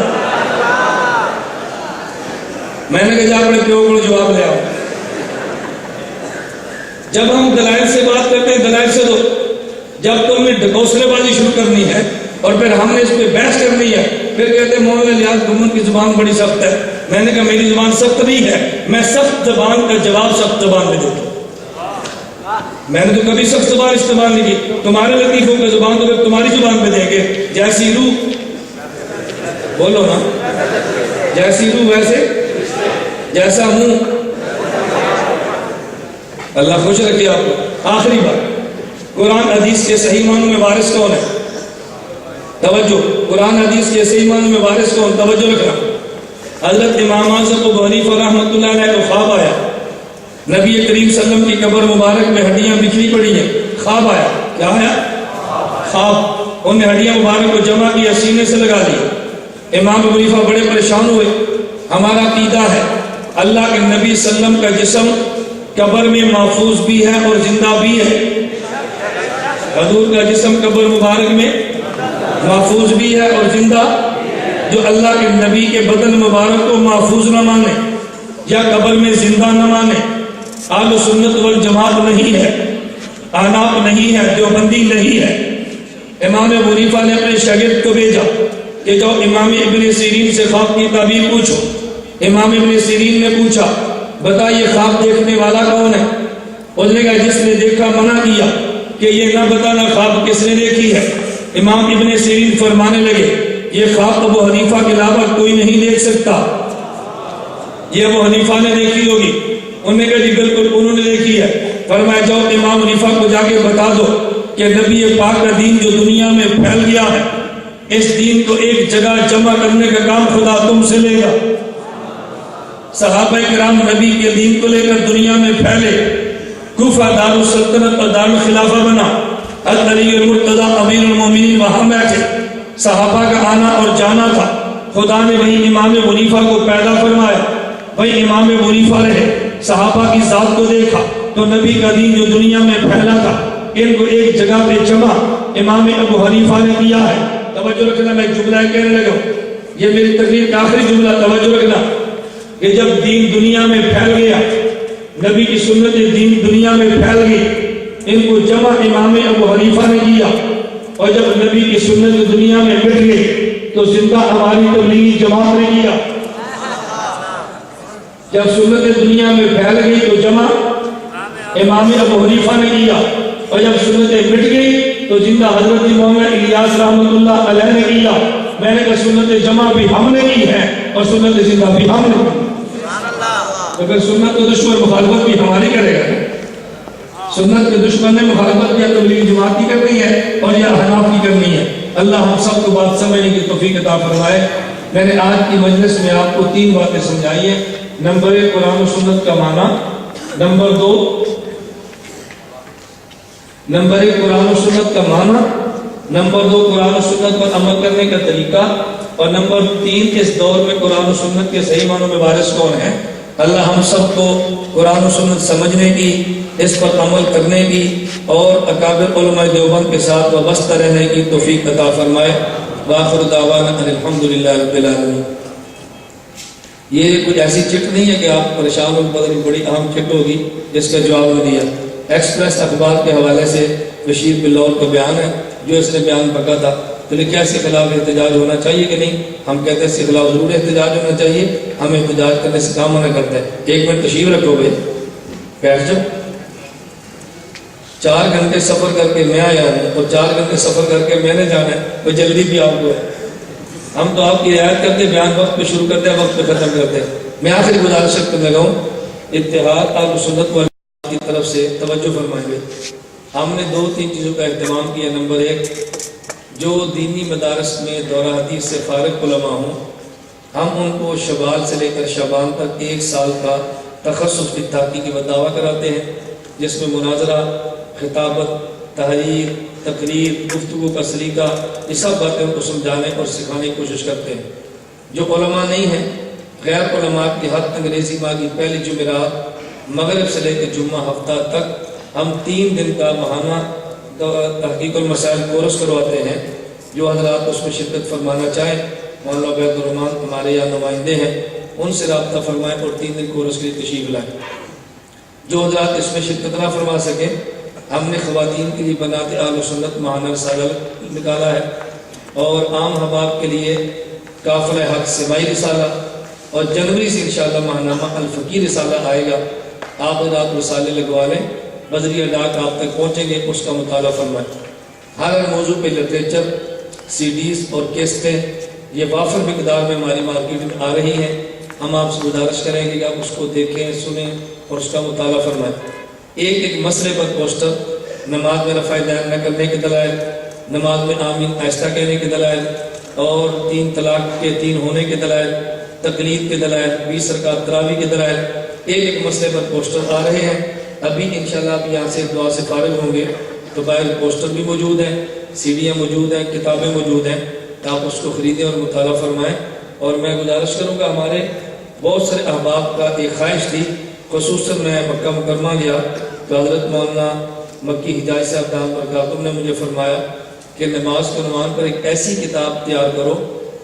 میں نے کہا جا اپنے پیو کو جواب لے آؤ۔ جب ہم دلائل سے بات کرتے ہیں دلائل سے دو، جب تم نے ڈکوسلے بازی شروع کرنی ہے اور پھر ہم نے اس پہ بحث کرنی ہے، پھر کہتے ہیں مولانا الیاس گمن کی زبان بڑی سخت ہے۔ میں نے کہا میری زبان سخت نہیں ہے، میں سخت زبان کا جواب سخت زبان میں دیتا ہوں۔ میں نے تو کبھی سخت زبان استعمال نہیں کی، تمہارے لطیفوں کا زبان تو پھر تمہاری زبان پہ دیں گے، جیسی روح، بولو نا، جیسی روح ویسے، جیسا ہوں۔ اللہ خوش رکھے آپ کو۔ آخری بات، قرآن حدیث کے صحیح معنوں میں وارث کون ہے؟ توجہ، قرآن حدیث کے صحیح معنوں میں وارث کون؟ توجہ رکھنا۔ حضرت امام اعظم ابو حنیفہ رحمۃ اللہ علیہ کو خواب آیا، نبی کریم صلی اللہ علیہ وسلم کی قبر مبارک میں ہڈیاں بکھری پڑی ہیں۔ خواب آیا، کیا آیا؟ خواب۔ انہوں نے ہڈیاں مبارک کو جمع کیا، سینے سے لگا لی۔ امام ابو حنیفہ بڑے پریشان ہوئے۔ ہمارا عقیدہ ہے اللہ کے نبی صلی اللہ علیہ وسلم کا جسم قبر میں محفوظ بھی ہے اور زندہ بھی ہے۔ حضور کا جسم قبر مبارک میں محفوظ بھی ہے اور زندہ۔ جو اللہ کے نبی کے بدن مبارک کو محفوظ نہ مانے یا قبر میں زندہ نہ مانے، اہل سنت والجماعت نہیں ہے، احناف نہیں ہے، دیوبندی نہیں ہے۔ امام ابو حنیفہ نے اپنے شاگرد کو بھیجا کہ جو امام ابن سیرین سے خواب کی تعبیر پوچھو۔ امام ابن سیرین نے پوچھا بتا یہ خواب دیکھنے والا کون ہے؟ اس نے کہا جس نے دیکھا منع کیا کہ یہ نہ بتانا خواب کس نے دیکھی ہے۔ امام ابن سیرین فرمانے لگے یہ خواب ابو حنیفہ کے علاوہ کوئی نہیں دیکھ سکتا، یہ ابو حنیفہ نے دیکھی ہوگی۔ انہوں نے کہا جی بالکل انہوں نے دیکھی ہے۔ فرمایا جاؤ امام حنیفہ کو جا کے بتا دو کہ نبی پاک کا دین جو دنیا میں پھیل گیا ہے، اس دین کو ایک جگہ جمع کرنے کا کام خدا تم سے لے گا۔ صحابہ کرام نبی کے دین کو لے کر دنیا میں پھیلے، کوفہ دارالسلطنت اور دارالخلافہ بنا، حضرت علی المرتضی امیر المومنین وہاں بیٹھے۔ صحابہ کا آنا اور جانا تھا، خدا نے وہی امام ابو حنیفہ کو پیدا فرمایا، وہی امام ابو حنیفہ رہے۔ صحابہ کی ذات کو دیکھا تو نبی کا دین جو دنیا میں پھیلا تھا ان کو ایک جگہ پہ جمع امام ابو حنیفہ نے کیا ہے۔ توجہ رکھنا، میں جملہ کہنے لگا ہوں، یہ میری تقریر کا آخری جملہ، توجہ رکھنا کہ جب دین دنیا میں پھیل گیا، نبی کی سنت دین دنیا میں پھیل گئی، ان کو جمع امام ابو حنیفہ نے کیا، اور جب نبی کی سنت دنیا میں مٹ گئی تو زندہ ہماری تبلیغی جماعت نے کیا۔ جب سنت دنیا میں پھیل گئی تو جمع امام ابو حنیفہ نے کیا، اور جب سنتیں مٹ گئی تو زندہ حضرت مولانا الیاس رحمۃ اللہ علیہ نے کیا۔ میں نے کہا سنت جمع بھی ہم نے کی ہے اور سنت زندہ بھی ہم نے کی۔ تو پھر سنت کے دشمن مخالفت بھی ہماری کرے گا۔ سنت کے دشمن نے مخالفت یا تبلیغ جماعت کی کرنی ہے اور یا احناف کی کرنی ہے۔ اللہ ہم سب کو بات سمجھنے کی توفیق عطا فرمائے۔ میں نے آج کی مجلس میں آپ کو 3 باتیں سمجھائی ہیں۔ نمبر 1 قرآن و سنت کا معنی، نمبر 2 قرآن و سنت کا معنی، نمبر 2 قرآن و سنت پر عمل کرنے کا طریقہ، اور نمبر 3 اس دور میں قرآن و سنت کے صحیح معنوں میں وارث کون ہے۔ اللہ ہم سب کو قرآن و سنت سمجھنے کی، اس پر عمل کرنے کی اور اکابر علماء دیوبند کے ساتھ وابستہ رہنے کی توفیق عطا فرمائے۔ وآخر دعوانا الحمدللہ رب العالمین۔ یہ کچھ ایسی چٹ نہیں ہے کہ آپ پریشان ہو، پتہ نہیں بڑی اہم چٹ ہوگی جس کا جواب میں دیا۔ ایکسپریس اخبار کے حوالے سے بشیر بلور کا بیان ہے جو اس نے بیان پکا تھا۔ تو کیا اس کے خلاف احتجاج ہونا چاہیے کہ نہیں؟ ہم کہتے ہیں اس کے خلاف ضرور احتجاج ہونا چاہیے، ہم احتجاج کرنے سے کام منع کرتے ہیں۔ 1 منٹ تشریف رکھو بھائی، بیٹھ جاؤ۔ 4 گھنٹے سفر کر کے میں آیا ہوں اور 4 گھنٹے سفر کر کے میں نے جانا ہے، کوئی جلدی بھی آپ کو ہے؟ ہم تو آپ کی رعایت کرتے، بیان وقت پہ شروع کرتے ہیں، وقت پہ ختم کرتے ہیں۔ میں آخری گزارش کرنے لگا ہوں، اتحاد اہل سنت والجماعت کی طرف سے توجہ فرمائیں گے۔ ہم نے 2-3 چیزوں کا اہتمام کیا۔ نمبر 1، جو دینی مدارس میں دورہ حدیث سے فارغ علماء ہوں، ہم ان کو شوال سے لے کر شعبان تک 1 سال کا تخصص کی تحقیقی و دعویٰ کراتے ہیں، جس میں مناظرہ، خطابت، تحریر، تقریر، گفتگو کا سلیقہ، یہ سب باتیں ان کو سمجھانے اور سکھانے کی کوشش کرتے ہیں۔ جو علماء نہیں ہیں، غیر علماء کے حد انگریزی ماہ کی پہلی جمعرات مغرب سے لے کر جمعہ ہفتہ تک ہم 3 دن کا ماہانہ تحقیق المسائل کورس کرواتے ہیں۔ جو حضرات اس میں شرکت فرمانا چاہیں، مولانا عبید الرحمان ہمارے یہاں نمائندے ہیں، ان سے رابطہ فرمائیں اور 3 دن کورس کے لیے تشریف لائیں۔ جو حضرات اس میں شرکت نہ فرما سکیں، ہم نے خواتین کے لیے بنات اہل سنت ماہانہ رسالہ نکالا ہے، اور عام احباب کے لیے قافلہ حق سماعی رسالہ، اور جنوری سے انشاءاللہ ماہنامہ الفقی رسالہ آئے گا۔ آپ حضرات رسالے لگوا لیں، بذریعہ ڈاک آپ تک پہنچیں گے، اس کا مطالعہ فرمائیں۔ ہر موضوع پہ لٹریچر، CDs اور کیسٹیں یہ وافر مقدار میں ہماری مارکیٹ میں آ رہی ہیں۔ ہم آپ سے گزارش کریں گے کہ آپ اس کو دیکھیں، سنیں اور اس کا مطالعہ فرمائیں۔ ایک مسئلے پر پوسٹر، نماز میں رفع دین نہ کرنے کے دلائل، نماز میں آمین آہستہ کہنے کے دلائل، اور 3 طلاق کے 3 ہونے کے دلائل، تقلید کے دلائل، 20 رکعت تراویح کے دلائل، ایک مسئلے پر پوسٹر آ رہے ہیں۔ ابھی انشاءاللہ آپ یہاں سے دعا سے فارغ ہوں گے تو باہر پوسٹر بھی موجود ہیں، CDیاں موجود ہیں، کتابیں موجود ہیں، آپ اس کو خریدیں اور مطالعہ فرمائیں۔ اور میں گزارش کروں گا، ہمارے بہت سارے احباب کا ایک خواہش تھی، خصوصاً میں مکہ مکرمہ گیا تو حضرت مولانا مکی حجاج صاحب دامت برکاتہم نے مجھے فرمایا کہ نماز کے عنوان پر ایک ایسی کتاب تیار کرو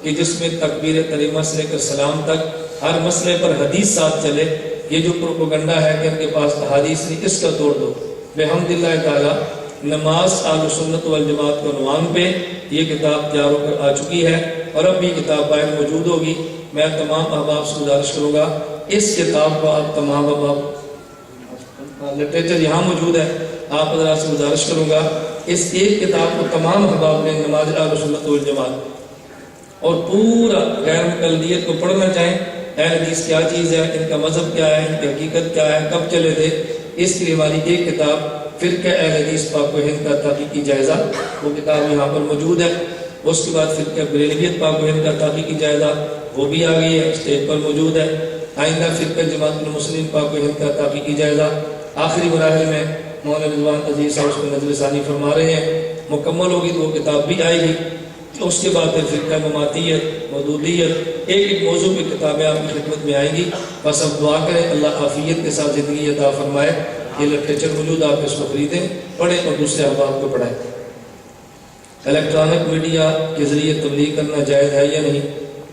کہ جس میں تکبیر تحریمہ سے لے کر سلام تک ہر مسئلے پر حدیث ساتھ چلے۔ یہ جو پروپیگنڈا ہے کہ ان کے پاس احادیث نہیں، اس کا توڑ دو۔ بحمداللہ تعالی نماز اہل سنت والجماعت کے عنوان پہ یہ کتاب تیار ہو کر آ چکی ہے، اور اب بھی کتاب باہر موجود ہوگی۔ میں تمام احباب سے گزارش کروں گا، اس کتاب کو آپ تمام احباب، لٹریچر یہاں موجود ہے، آپ حضرات سے گزارش کروں گا اس ایک کتاب کو تمام احباب نے نماز اہل سنت والجماعت اور پورا غیر مقلدیت کو پڑھنا چاہیں۔ اہل حدیث کیا چیز ہے، ان کا مذہب کیا ہے، ان کی حقیقت کیا ہے، کب چلے تھے، اس کے لیے ہماری ایک کتاب فرقہ اہل حدیث پاک و ہند کا تحقیقی جائزہ، وہ کتاب یہاں پر موجود ہے۔ اس کے بعد فرقہ بریلویت پاک و ہند کا تحقیقی جائزہ، وہ بھی آ گئی ہے، اسٹیج پر موجود ہے۔ آئندہ فرقہ جماعت المسلمین پاک و ہند کا تحقیقی جائزہ آخری مراحل میں مولانا رضوان عزیز صاحب اس کو نظر ثانی فرما رہے ہیں، مکمل ہوگی تو وہ کتاب بھی آئے گی۔ اس کے بعد فرقہ مماتیت، مودودیت، ایک موضوع پہ کتابیں آپ کی خدمت میں آئیں گی۔ بس اب دعا کریں اللہ عافیت کے ساتھ زندگی عطا فرمائے۔ یہ لٹریچر موجود، آپ اس کو خریدیں، پڑھیں اور دوسرے احباب کو پڑھائیں۔ الیکٹرانک میڈیا کے ذریعے تبلیغ کرنا جائز ہے یا نہیں؟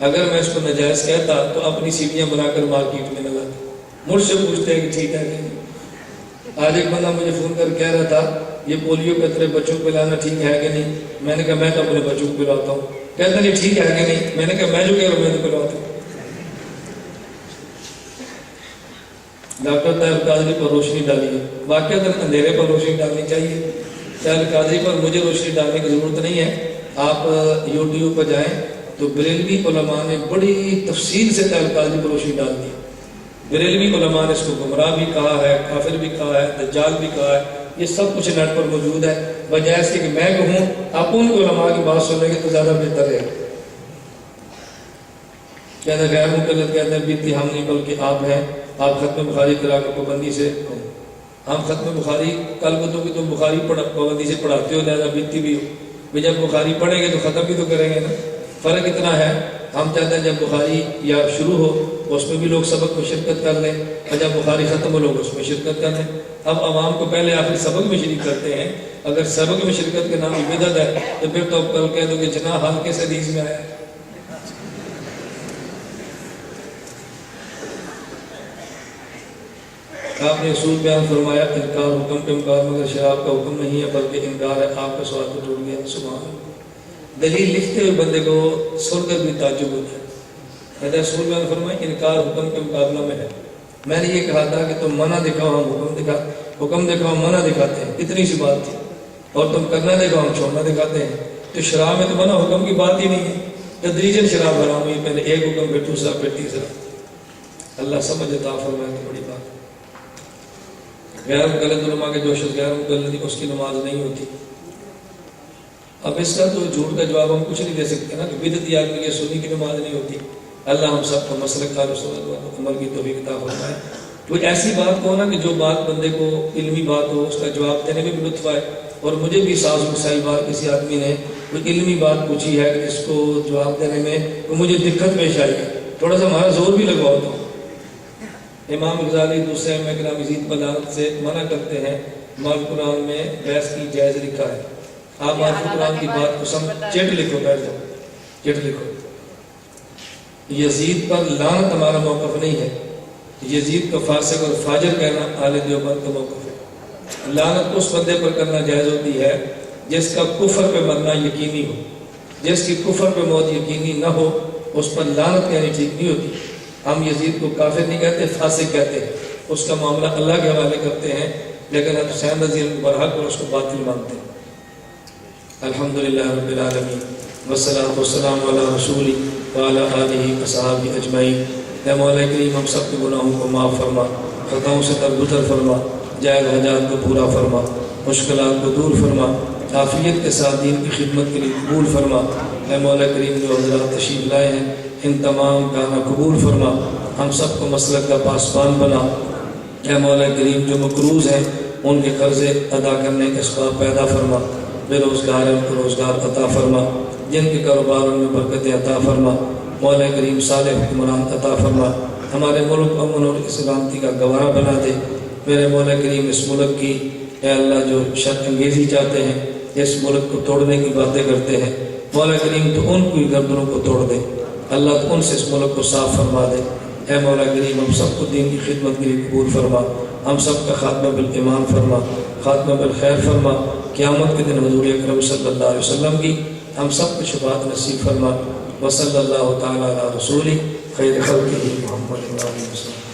اگر میں اس کو ناجائز کہتا تو اپنی CDیاں بنا کر مارکیٹ میں لگاتا۔ مجھ سے پوچھتے ہیں کہ ٹھیک ہے کہ نہیں۔ آج ایک بندہ مجھے فون کر کہہ رہا تھا یہ پولیو قطرے بچوں کو پلانا ٹھیک ہے کہ نہیں؟ میں نے کہا میں تو اپنے بچوں کو پلاتا ہوں۔ کہتا نہیں ٹھیک ہے کہ نہیں؟ میں نے کہا میں جو کہہ رہا ہوں میں تو پلاتا ہوں۔ ڈاکٹر طاہر قادری پر روشنی ڈالی ہے، واقعہ اندھیرے پر روشنی ڈالنی چاہیے۔ طاہر قادری پر مجھے روشنی ڈالنے کی ضرورت نہیں ہے، آپ YouTube پر جائیں تو بریلوی علماء نے بڑی تفصیل سے طاہر قادری پر روشنی ڈال دی۔ بریلوی علماء نے اس کو گمراہ بھی کہا ہے، کافر بھی کہا ہے، دجال بھی کہا ہے، یہ سب کچھ نیٹ پر موجود ہے۔ بجائے اس کے کہ میں کہوں، آپ ان علماء کی بات سنیں گے تو زیادہ بہتر ہے۔ کہتے ہیں غیر مقلد، کہتے ہیں بیتی ہم نہیں بلکہ آپ ہیں، آپ ختم بخاری کرا کر پابندی سے، ہم ختم بخاری کل کو تو کہ تم بخاری پابندی سے پڑھاتے ہو، لہذا بیتی بھی ہو، جب بخاری پڑھیں گے تو ختم بھی تو کریں گے نا۔ فرق اتنا ہے، ہم چاہتے ہیں جب بخاری یا شروع ہو اس میں بھی لوگ سبق میں شرکت کر لیں، اور جب بخاری ختم ہو لوگ اس میں شرکت کر لیں۔ اب عوام کو پہلے آخری سبق میں شریک کرتے ہیں، اگر سبق میں شرکت کے نام بدعت ہے تو پھر تو کل کہہ دو کہ جناح ہلکے سے حدیث میں آیا۔ آپ نے اصول بیان فرمایا انکار حکم کا انکار، مگر شراب کا حکم نہیں ہے بلکہ انکار ہے۔ آپ کا سوال تو ٹوٹ گیا، سبحان اللہ۔ دلیل لکھتے ہوئے بندے کو سن کر بھی تعجب ہوتا ہے۔ رسول اللہ نے فرمایا انکار حکم کے مقابلہ میں ہے۔ میں نے یہ کہا تھا کہ تم منع دکھاؤ ہم حکم دکھاؤ ہم منع دکھاتے ہیں، اتنی سی بات تھی، اور تم کرنا دکھاؤ ہم چھوڑنا دکھاتے ہیں۔ تو شراب میں تو منع حکم کی بات ہی نہیں ہے، تدریجاً شراب حرام ہوئی، پہلے ایک حکم پھر دوسرا پھر تیسرا۔ اللہ سمجھ عطا فرمائے تو بڑی بات ہے۔ غیر مقلد علماء کے جو شخص غیر مقلد اس کی نماز نہیں ہوتی۔ اب اس کا تو جھوٹ کا جواب ہم کچھ نہیں دے سکتے نا کہ بدعتی آدمی یا سنی کی نماز نہیں ہوتی۔ اللہ ہم سب کو مسلک کا عمل کی توفیق عطا فرمائے۔ کوئی ایسی بات ہو نا کہ جو بات بندے کو علمی بات ہو، اس کا جواب دینے میں بھی لطف آئے۔ اور مجھے بھی ساز مسائل بار کسی آدمی نے کوئی علمی بات پوچھی ہے کہ اس کو جواب دینے میں تو مجھے دقت پیش آئی ہے، تھوڑا سا ہمارا زور بھی لگواؤ تو۔ امام غزالی دوسرے میں کرام یزید پر لعنت سے منع کرتے ہیں، مال قرآن میں بحث کی جائز لکھا ہے۔ آپ مال قرآن کی بات کو چٹ لکھو، بیٹھ جاؤ چٹ لکھو۔ یزید پر لعنت ہمارا موقف نہیں ہے، یزید کو فاسق اور فاجر کہنا اہل دیوبند کا موقف ہے۔ لعنت اس بندے پر کرنا جائز ہوتی ہے جس کا کفر پہ مرنا یقینی ہو، جس کی کفر پہ موت یقینی نہ ہو اس پر لعنت کہنی ٹھیک نہیں ہوتی۔ ہم یزید کو کافر نہیں کہتے، فاسق کہتے ہیں، اس کا معاملہ اللہ کے حوالے کرتے ہیں، لیکن حسین رضی اللہ عنہ برحق اور اس کو باطل مانتے ہیں۔ الحمدللہ رب العالمین والصلاۃ والسلام علی رسولی وعلی آلہ وصحبہ اجمعین۔ اے مولا کریم ہم سب کے گناہوں کو معاف فرما، خطاؤں سے درگزر فرما، جائز حاجات کو پورا فرما، مشکلات کو دور فرما، عافیت کے ساتھ دین کی خدمت کے لیے قبول فرما۔ اے مولا کریم جو حضرات تشریف لائے ہیں ان تمام کا قبول فرما، ہم سب کو مسلک کا پاسبان بنا۔ اے مولا کریم جو مقروض ہیں ان کے قرضے ادا کرنے کے اسباب پیدا فرما، بے روزگار ان کو روزگار عطا فرما، جن کے کاروباروں میں برکتیں عطا فرما۔ مولا کریم صالح حکمران عطا فرما، ہمارے ملک امن اور سلامتی کا گواہ بنا دے۔ میرے مولا کریم اس ملک کی اے اللہ جو شر انگیزی چاہتے ہیں، اس ملک کو توڑنے کی باتیں کرتے ہیں، مولا کریم تو ان کی گردنوں کو توڑ دے اللہ، تو ان سے اس ملک کو صاف فرما دے۔ اے مولا کریم ہم سب کو دین کی خدمت کے لیے قبول فرما، ہم سب کا خاتمہ بالایمان فرما، خاتمہ بالخیر فرما۔ قیامت کے دن حضور اکرم صلی اللہ علیہ وسلم کی ہم سب کو شفاعت نصیب فرما۔ وصلی اللہ تعالی علی رسولہ خیر خلقہ محمد صلی اللہ علیہ وسلم۔